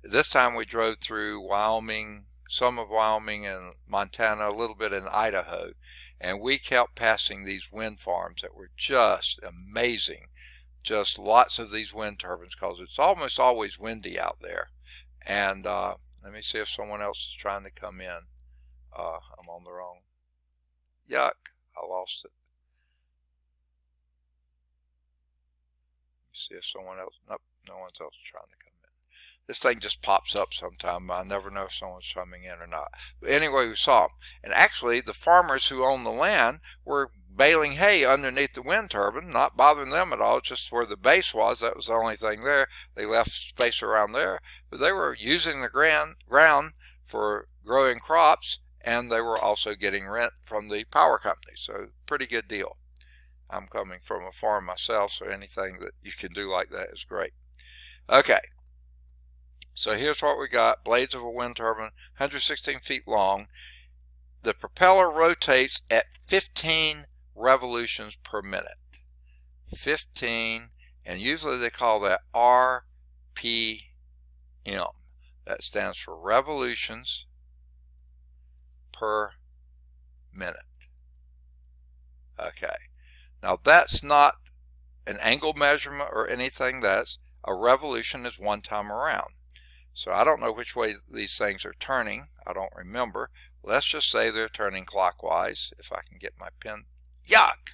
This time we drove through Wyoming, some of Wyoming and Montana, a little bit in Idaho, and we kept passing these wind farms that were just amazing. Just lots of these wind turbines, because it's almost always windy out there. And let me see if someone else is trying to come in. I'm on the wrong. Yuck, I lost it. Let me see if someone else, nope, no one's else trying to come in. This thing just pops up sometime. I never know if someone's coming in or not. But anyway, we saw them. And actually, the farmers who own the land were baling hay underneath the wind turbine, not bothering them at all, just where the base was. That was the only thing there. They left space around there. But they were using the ground for growing crops, and they were also getting rent from the power company. So pretty good deal. I'm coming from a farm myself, so anything that you can do like that is great. Okay, so here's what we got. Blades of a wind turbine, 116 feet long. the propeller rotates at 15 revolutions per minute. 15, and usually they call that RPM. That stands for revolutions per minute. Okay, now that's not an angle measurement or anything. That's a revolution is one time around. So I don't know which way these things are turning. I don't remember. Let's just say they're turning clockwise. If I can get my pen. Yuck!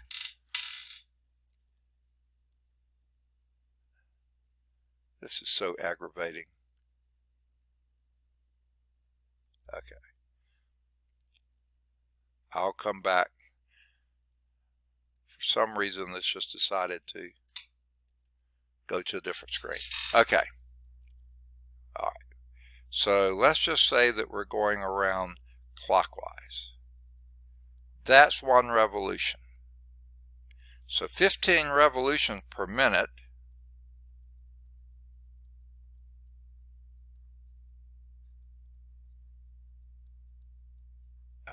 This is so aggravating. Okay. I'll come back. For some reason, this just decided to go to a different screen. Okay. All right. So let's just say that we're going around clockwise. That's one revolution. So 15 revolutions per minute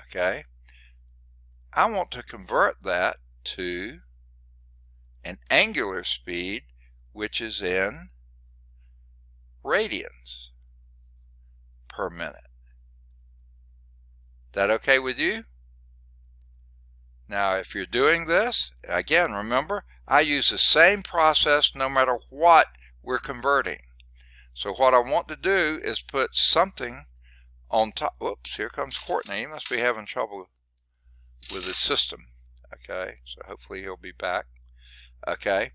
okay. I want to convert that to an angular speed, which is in radians per minute. That okay with you? Now, if you're doing this, again, remember, I use the same process no matter what we're converting. So what I want to do is put something on top. Whoops, here comes Courtney. He must be having trouble with his system. Okay, so hopefully he'll be back. Okay,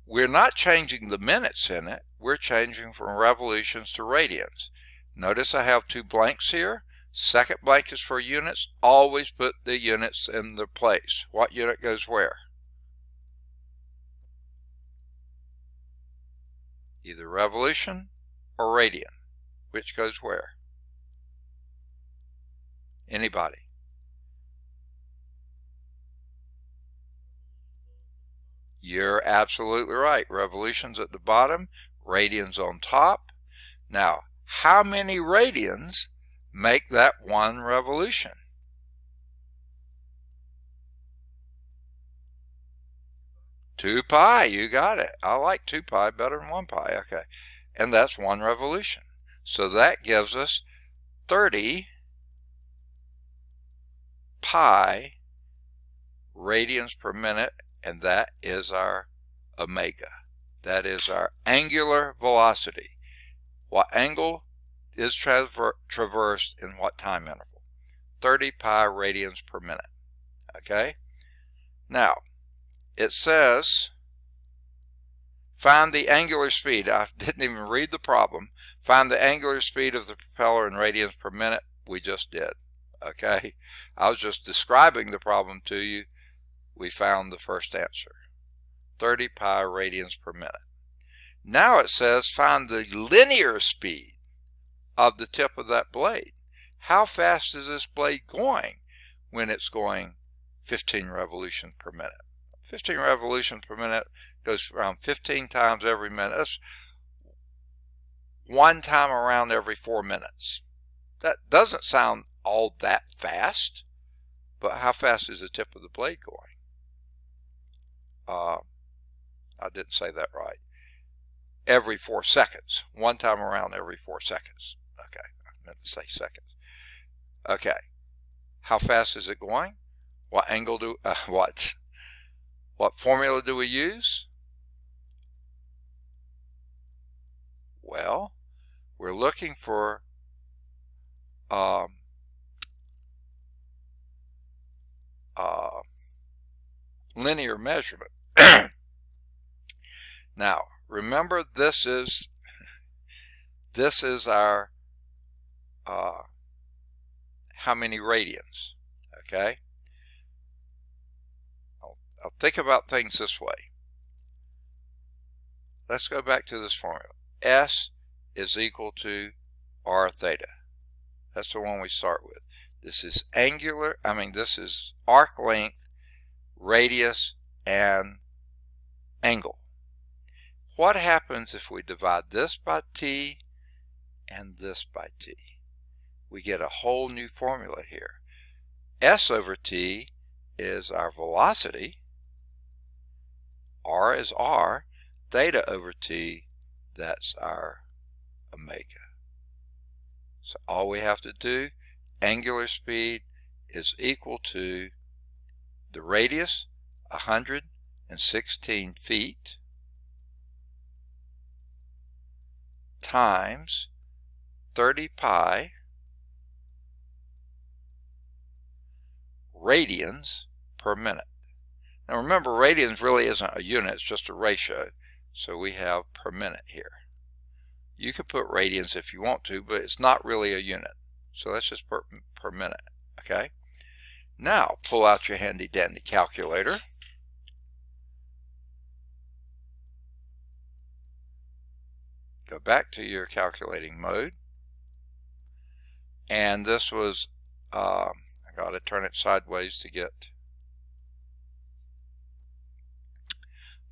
we're not changing the minutes in it. We're changing from revolutions to radians. Notice I have two blanks here. Second blank is for units. Always put the units in their place. What unit goes where? Either revolution or radian. Which goes where? Anybody? You're absolutely right. Revolutions at the bottom, radians on top. Now, how many radians make that one revolution? Two pi, you got it. I like 2 pi better than 1 pi. Okay, and that's one revolution. So that gives us 30 pi radians per minute, and that is our omega. That is our angular velocity. What angle is traversed in what time interval? 30 pi radians per minute. Okay? Now, it says, find the angular speed. I didn't even read the problem. Find the angular speed of the propeller in radians per minute. We just did. Okay? I was just describing the problem to you. We found the first answer. 30 pi radians per minute. Now it says find the linear speed of the tip of that blade. How fast is this blade going when it's going 15 revolutions per minute? 15 revolutions per minute goes around 15 times every minute. That's one time around every 4 minutes. That doesn't sound all that fast, but how fast is the tip of the blade going? I didn't say that right. Every 4 seconds. One time around every 4 seconds. Okay, I meant to say seconds. Okay, how fast is it going? What angle do what formula do we use? Well, we're looking for linear measurement. Now, remember, this is our how many radians? Okay. I'll think about things this way. Let's go back to this formula. S is equal to r theta. That's the one we start with. This is this is arc length, radius, and angle. What happens if we divide this by t and this by t? we get a whole new formula here. S over T is our velocity, R is R, theta over T, that's our omega. So all we have to do, angular speed is equal to the radius, 116 feet, times 30 pi radians per minute. Now remember, radians really isn't a unit, it's just a ratio. So we have per minute here. You could put radians if you want to, but it's not really a unit. So that's just per minute, okay? Now pull out your handy dandy calculator. Go back to your calculating mode. And this was, I got to turn it sideways to get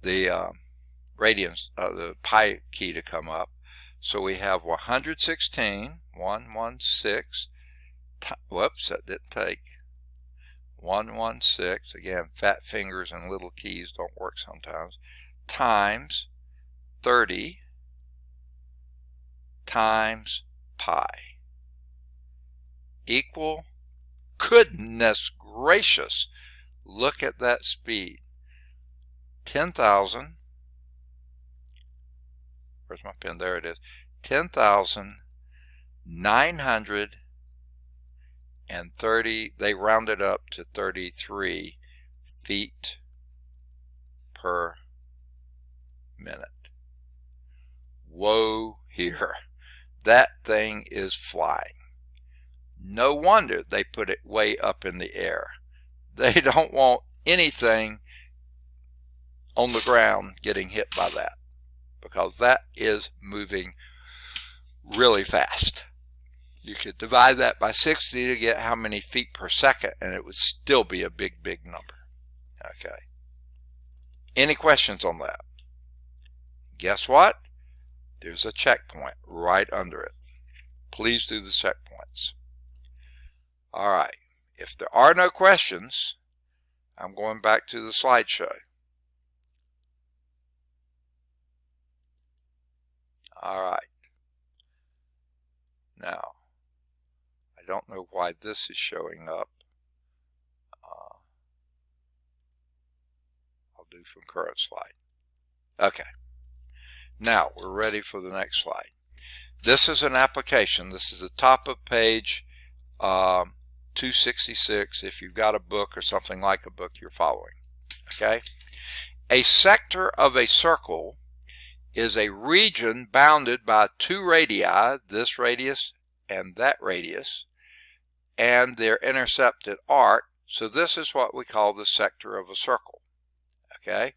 the radians, the pi key to come up. So we have 116, whoops, that didn't take, 116, again, fat fingers and little keys don't work sometimes, times 30 times pi equal, goodness gracious, look at that speed, 10,000, where's my pen, there it is, 10,930, they rounded up to 33 feet per minute. Whoa here, that thing is flying. No wonder they put it way up in the air. They don't want anything on the ground getting hit by that, because that is moving really fast. You could divide that by 60 to get how many feet per second, and it would still be a big, big number. Okay. Any questions on that? Guess what? There's a checkpoint right under it. Please do the checkpoints. All right. If there are no questions, I'm going back to the slideshow. All right. Now, I don't know why this is showing up. I'll do from current slide. Okay. Now, we're ready for the next slide. This is an application. This is the top of page 266 if you've got a book or something like a book you're following. Okay? A sector of a circle is a region bounded by two radii, this radius and that radius, and their intercepted arc. So this is what we call the sector of a circle. Okay?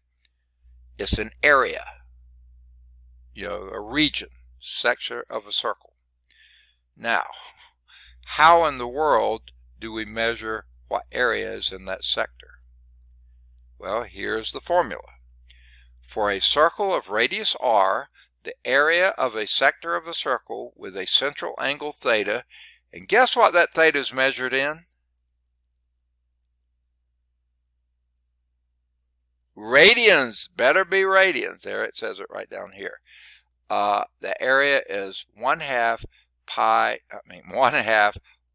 It's an area, a region, sector of a circle. Now, how in the world do we measure what area is in that sector? Well, here's the formula. For a circle of radius r, the area of a sector of a circle with a central angle theta, and guess what that theta is measured in? Radians, better be radians. There it says it right down here. The area is 1/2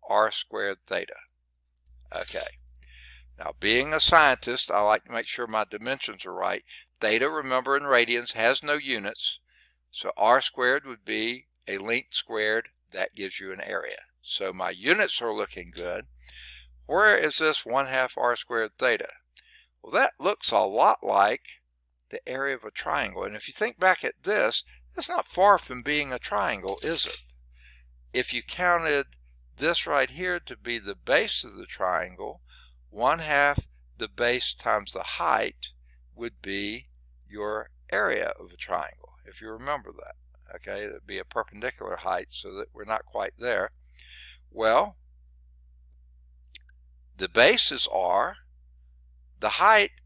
r squared theta. Okay. Now, being a scientist, I like to make sure my dimensions are right. Theta, remember, in radians has no units, so r squared would be a length squared. That gives you an area. So my units are looking good. Where is this 1/2 r squared theta? Well, that looks a lot like the area of a triangle. And if you think back at this, that's not far from being a triangle, is it? If you counted this right here to be the base of the triangle, 1/2 the base times the height would be your area of a triangle, if you remember that. Okay, it would be a perpendicular height, so that we're not quite there. Well, the base is r. The height,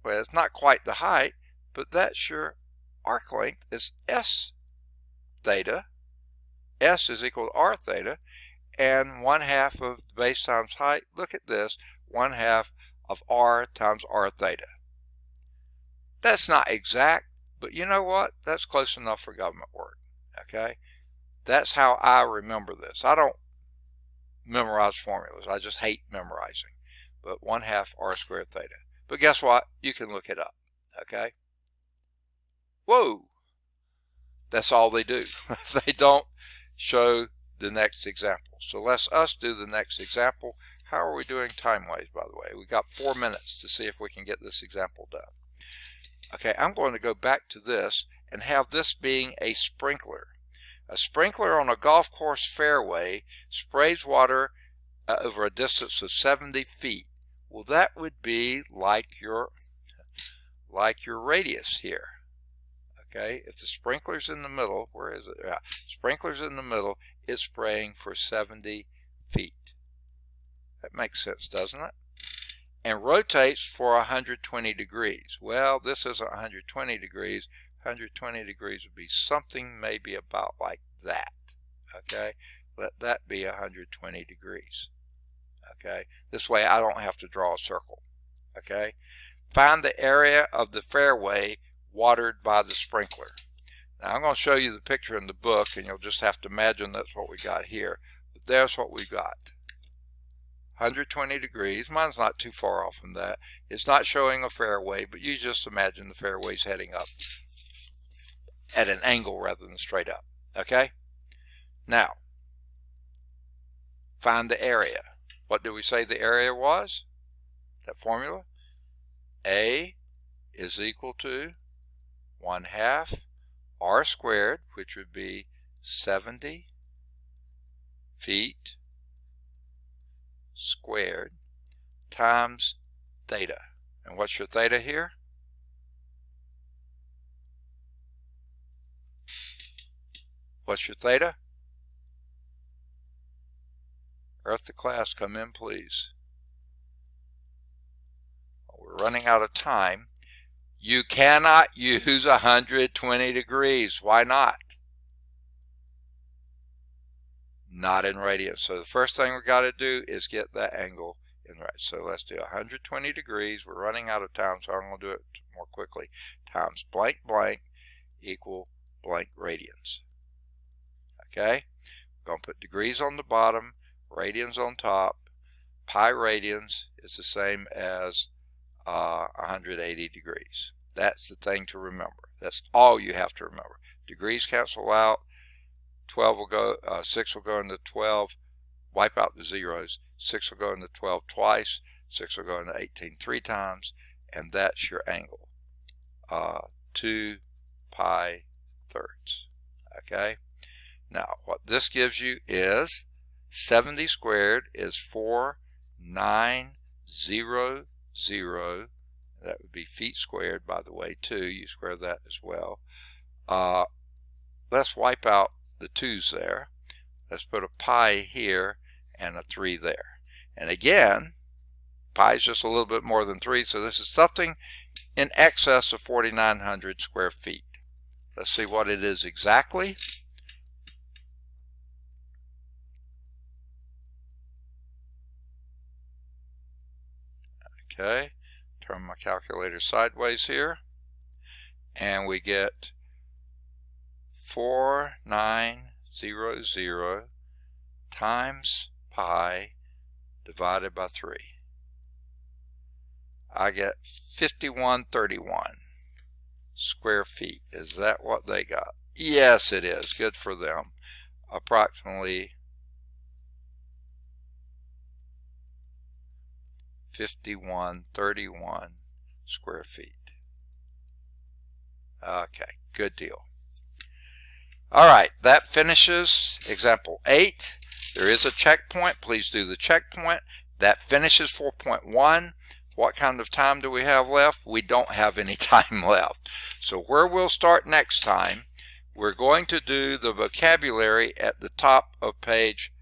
well, it's not quite the height, but that's your arc length is s theta. S is equal to r theta. and 1/2 of the base times height. Look at this, 1/2 of r times r theta. That's not exact, but you know what? That's close enough for government work. Okay? That's how I remember this. I don't memorize formulas. I just hate memorizing. But 1/2 r squared theta. But guess what? You can look it up. Okay? Whoa! That's all they do. They don't show the next example. So let's us do the next example. How are we doing time-wise, by the way? We got 4 minutes to see if we can get this example done. Okay, I'm going to go back to this and have this being a sprinkler. A sprinkler on a golf course fairway sprays water over a distance of 70 feet. Well, that would be like your radius here. Okay, if the sprinkler's in the middle, where is it? Yeah, sprinkler's in the middle, it's spraying for 70 feet. That makes sense, doesn't it? And rotates for 120 degrees. Well, this isn't 120 degrees. 120 degrees would be something maybe about like that. Okay, let that be 120 degrees. Okay, this way I don't have to draw a circle. Okay, find the area of the fairway watered by the sprinkler. Now I'm going to show you the picture in the book, and you'll just have to imagine that's what we got here. But there's what we got. 120 degrees. Mine's not too far off from that. It's not showing a fairway, but you just imagine the fairway's heading up at an angle rather than straight up. Okay? Now, find the area. What did we say the area was? That formula? A is equal to 1/2 r squared, which would be 70 feet squared, times theta. And what's your theta here? What's your theta? Earth to class, come in please. Well, we're running out of time. You cannot use 120 degrees. Why not? Not in radians. So the first thing we got to do is get that angle in right. So let's do 120 degrees. We're running out of time, so I'm going to do it more quickly. Times blank blank equal blank radians. Okay? We're going to put degrees on the bottom, radians on top. Pi radians is the same as 180 degrees. That's the thing to remember. That's all you have to remember. Degrees cancel out. 12 will go, 6 will go into 12, wipe out the zeros. 6 will go into 12 twice. 6 will go into 18 3 times, and that's your angle. 2 pi thirds. Okay? Now, what this gives you is 70 squared is 4,900. That would be feet squared, by the way, too. You square that as well. Let's wipe out the 2's there. Let's put a pi here and a 3 there. And again, pi is just a little bit more than 3, so this is something in excess of 4,900 square feet. Let's see what it is exactly. Okay, turn my calculator sideways here, and we get 4,900 times pi divided by 3. I get 5131 square feet. Is that what they got? Yes, it is. Good for them. Approximately 5131 square feet. Okay, good deal. All right, that finishes example 8. There is a checkpoint. Please do the checkpoint. That finishes 4.1. What kind of time do we have left? We don't have any time left. So where we'll start next time, we're going to do the vocabulary at the top of page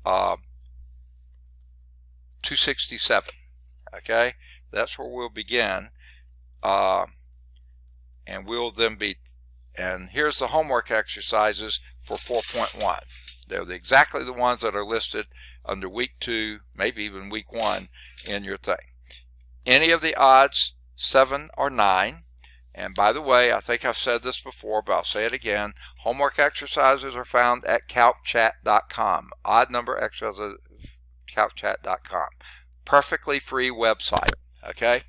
267. Okay, that's where we'll begin, and we'll then be, and here's the homework exercises for 4.1. They're exactly the ones that are listed under week 2, maybe even week 1 in your thing. Any of the odds, 7 or 9. And by the way, I think I've said this before, but I'll say it again. Homework exercises are found at calcchat.com. Odd number exercises, calcchat.com. Perfectly free website. Okay?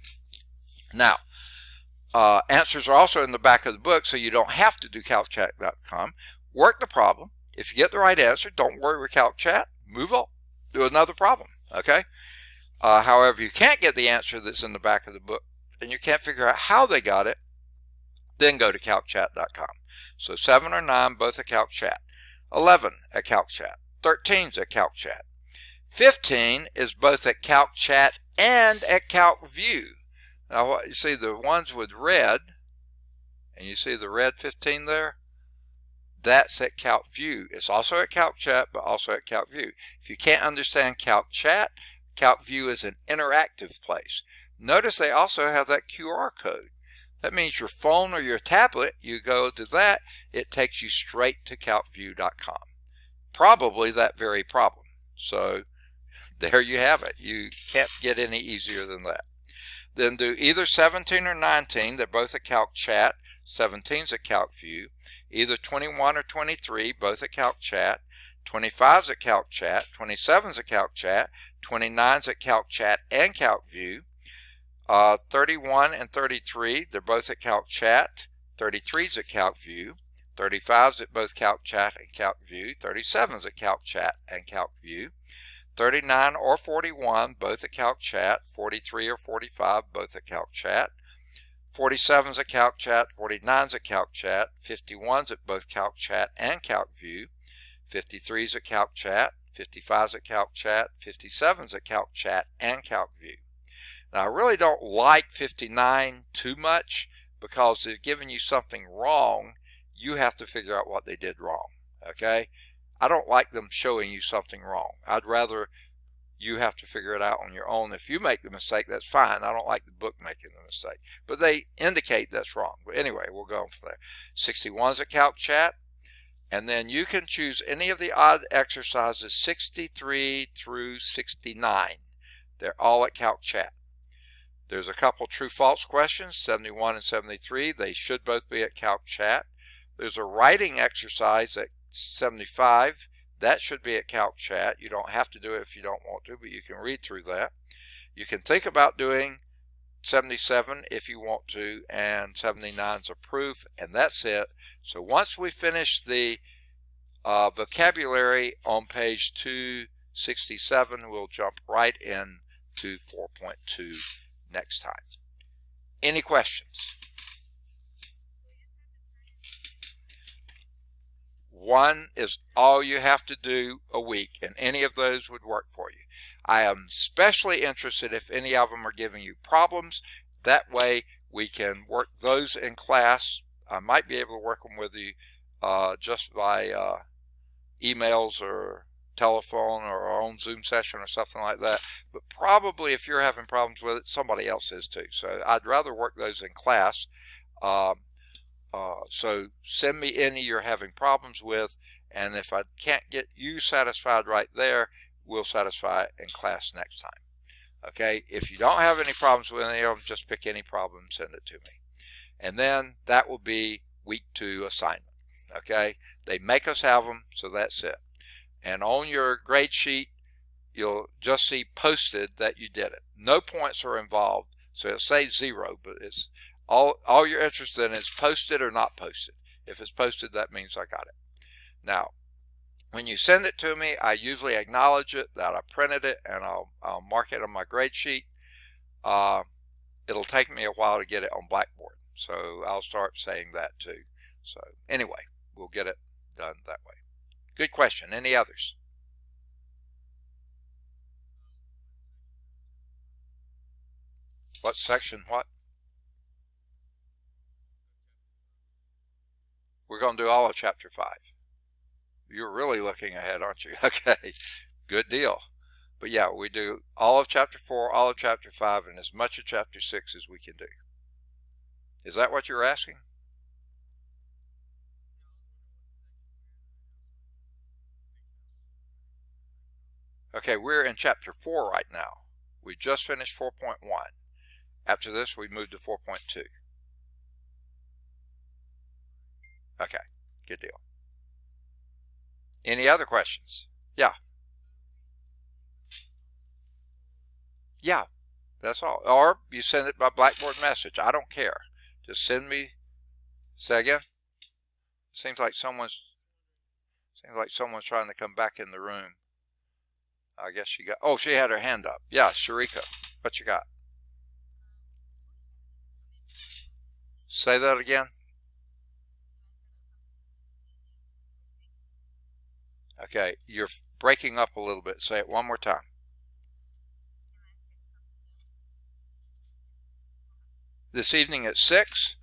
Now, answers are also in the back of the book, so you don't have to do calcchat.com. Work the problem. If you get the right answer, don't worry with CalcChat. Move on. Do another problem. Okay? However, you can't get the answer that's in the back of the book, and you can't figure out how they got it, then go to calcchat.com. So 7 or 9, both at CalcChat. 11 at CalcChat. 13's at CalcChat. 15 is both at CalcChat and at CalcView. Now, you see the ones with red, and you see the red 15 there? That's at CalcView. It's also at CalcChat, but also at CalcView. If you can't understand CalcChat, CalcView is an interactive place. Notice they also have that QR code. That means your phone or your tablet, you go to that, it takes you straight to calcview.com. Probably that very problem. So there you have it. You can't get any easier than that. Then do either 17 or 19. They're both at CalcChat. 17's at CalcView. Either 21 or 23, both at CalcChat. 25's at CalcChat. 27's at CalcChat. 29's at CalcChat and CalcView. 31 and 33, they're both at CalcChat. 33's at CalcView. 35's at both CalcChat and CalcView. 37's at CalcChat and CalcView. 39 or 41, both at CalcChat. 43 or 45, both at CalcChat. 47's at CalcChat. 49's at CalcChat. 51's at both CalcChat and CalcView. 53's at CalcChat. 55's at CalcChat. 57's at CalcChat and CalcView. Now, I really don't like 59 too much because they're giving you something wrong. You have to figure out what they did wrong, okay? I don't like them showing you something wrong. I'd rather you have to figure it out on your own. If you make the mistake, that's fine. I don't like the book making the mistake. But they indicate that's wrong. But anyway, we'll go on from there. 61's at CalcChat. And then you can choose any of the odd exercises 63 through 69. They're all at CalcChat. There's a couple true-false questions, 71 and 73. They should both be at CalcChat. There's a writing exercise at 75. That should be at CalcChat. You don't have to do it if you don't want to, but you can read through that. You can think about doing 77 if you want to, and 79's a proof, and that's it. So once we finish the vocabulary on page 267, we'll jump right in to 4.2 next time. Any questions? One is all you have to do a week, and any of those would work for you. I am especially interested if any of them are giving you problems. That way we can work those in class. I might be able to work them with you just by emails or telephone or our own Zoom session or something like that. But probably if you're having problems with it, somebody else is too. So I'd rather work those in class. So send me any you're having problems with, and if I can't get you satisfied right there, we'll satisfy it in class next time. Okay, if you don't have any problems with any of them, just pick any problem and send it to me. And then that will be week 2 assignment. Okay, they make us have them, so that's it. And on your grade sheet, you'll just see posted that you did it. No points are involved, so it'll say 0, but it's all you're interested in is posted or not posted. If it's posted, that means I got it. Now, when you send it to me, I usually acknowledge it, that I printed it, and I'll mark it on my grade sheet. It'll take me a while to get it on Blackboard, so I'll start saying that too. So anyway, we'll get it done that way. Good question. Any others? What section? What? We're going to do all of Chapter 5. You're really looking ahead, aren't you? Okay, good deal. But yeah, we do all of Chapter 4, all of Chapter 5, and as much of Chapter 6 as we can do. Is that what you're asking? Okay, we're in chapter 4 right now. We just finished 4.1. After this, we move to 4.2. Okay, good deal. Any other questions? Yeah. Yeah, that's all. Or you send it by Blackboard message. I don't care. Just send me. Say again? Seems like someone's trying to come back in the room. I guess she got, oh, she had her hand up. Yeah, Sharika, what you got? Say that again. Okay, you're breaking up a little bit. Say it one more time. This evening at 6?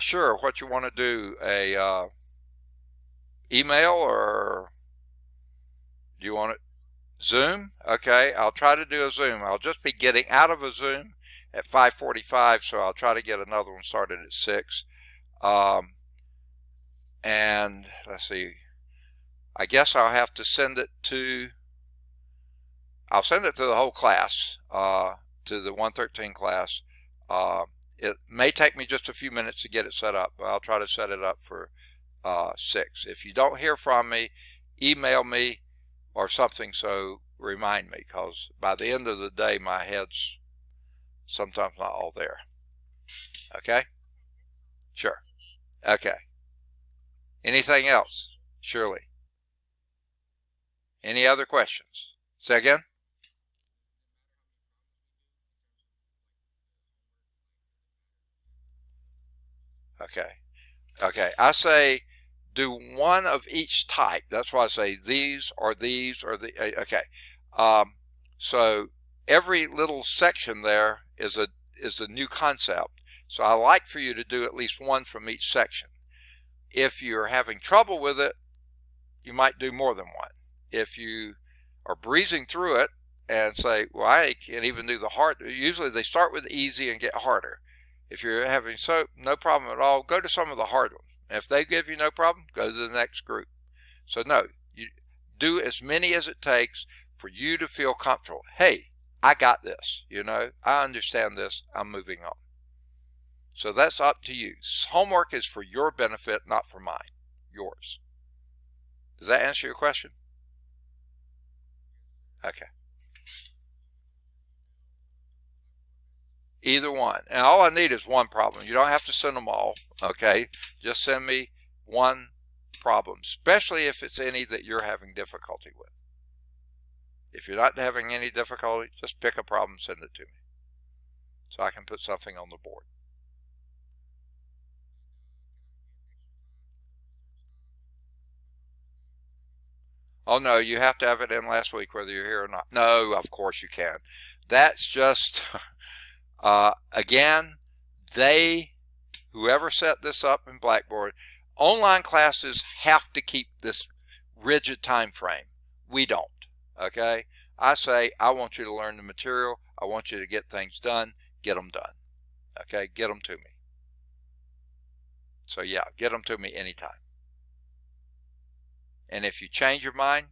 Sure. What you want to do? A email, or do you want it Zoom? Okay, I'll try to do a Zoom. I'll just be getting out of a Zoom at 5:45, so I'll try to get another one started at 6. And let's see. I guess I'll have to send it to. I'll send it to the whole class, to the 113 class. It may take me just a few minutes to get it set up, but I'll try to set it up for 6. If you don't hear from me, email me or something, so remind me, because by the end of the day, my head's sometimes not all there. Okay? Sure. Okay. Anything else? Shirley. Any other questions? Say again? Okay. Okay. I say do one of each type. That's why I say these or these or the. Okay. So every little section there is a new concept. So I like for you to do at least one from each section. If you're having trouble with it, you might do more than one. If you are breezing through it and say, well, I can't even do the hard, usually they start with easy and get harder. If you're having no problem at all, go to some of the hard ones. And if they give you no problem, go to the next group. So no, you do as many as it takes for you to feel comfortable. Hey, I got this, I understand this, I'm moving on. So that's up to you. Homework is for your benefit, not for mine, yours. Does that answer your question? Okay. Either one. And all I need is one problem. You don't have to send them all, okay? Just send me one problem, especially if it's any that you're having difficulty with. If you're not having any difficulty, just pick a problem, send it to me, so I can put something on the board. Oh, no, you have to have it in last week whether you're here or not. No, of course you can. That's just, again, whoever set this up in Blackboard, online classes have to keep this rigid time frame. We don't, okay? I say, I want you to learn the material. I want you to get things done. Get them done, okay? Get them to me. So, yeah, get them to me anytime. And if you change your mind,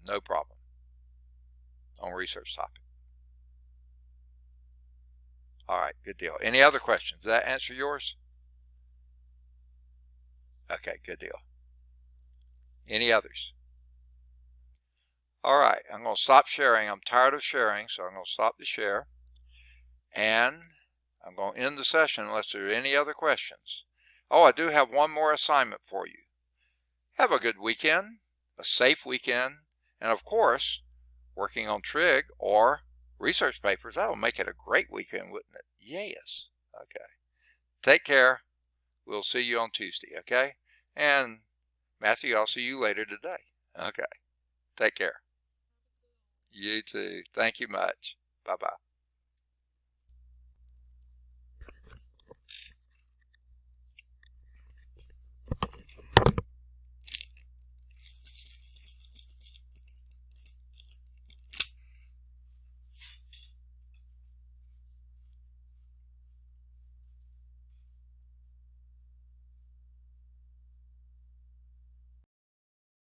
no problem, on research topic. All right, good deal. Any other questions? Did that answer yours? Okay, good deal. Any others? All right, I'm going to stop sharing. I'm tired of sharing, so I'm going to stop the share. And I'm going to end the session unless there are any other questions. Oh, I do have one more assignment for you. Have a good weekend, a safe weekend, and of course, working on trig or research papers. That'll make it a great weekend, wouldn't it? Yes. Okay. Take care. We'll see you on Tuesday, okay? And Matthew, I'll see you later today. Okay. Take care. You too. Thank you much. Bye-bye.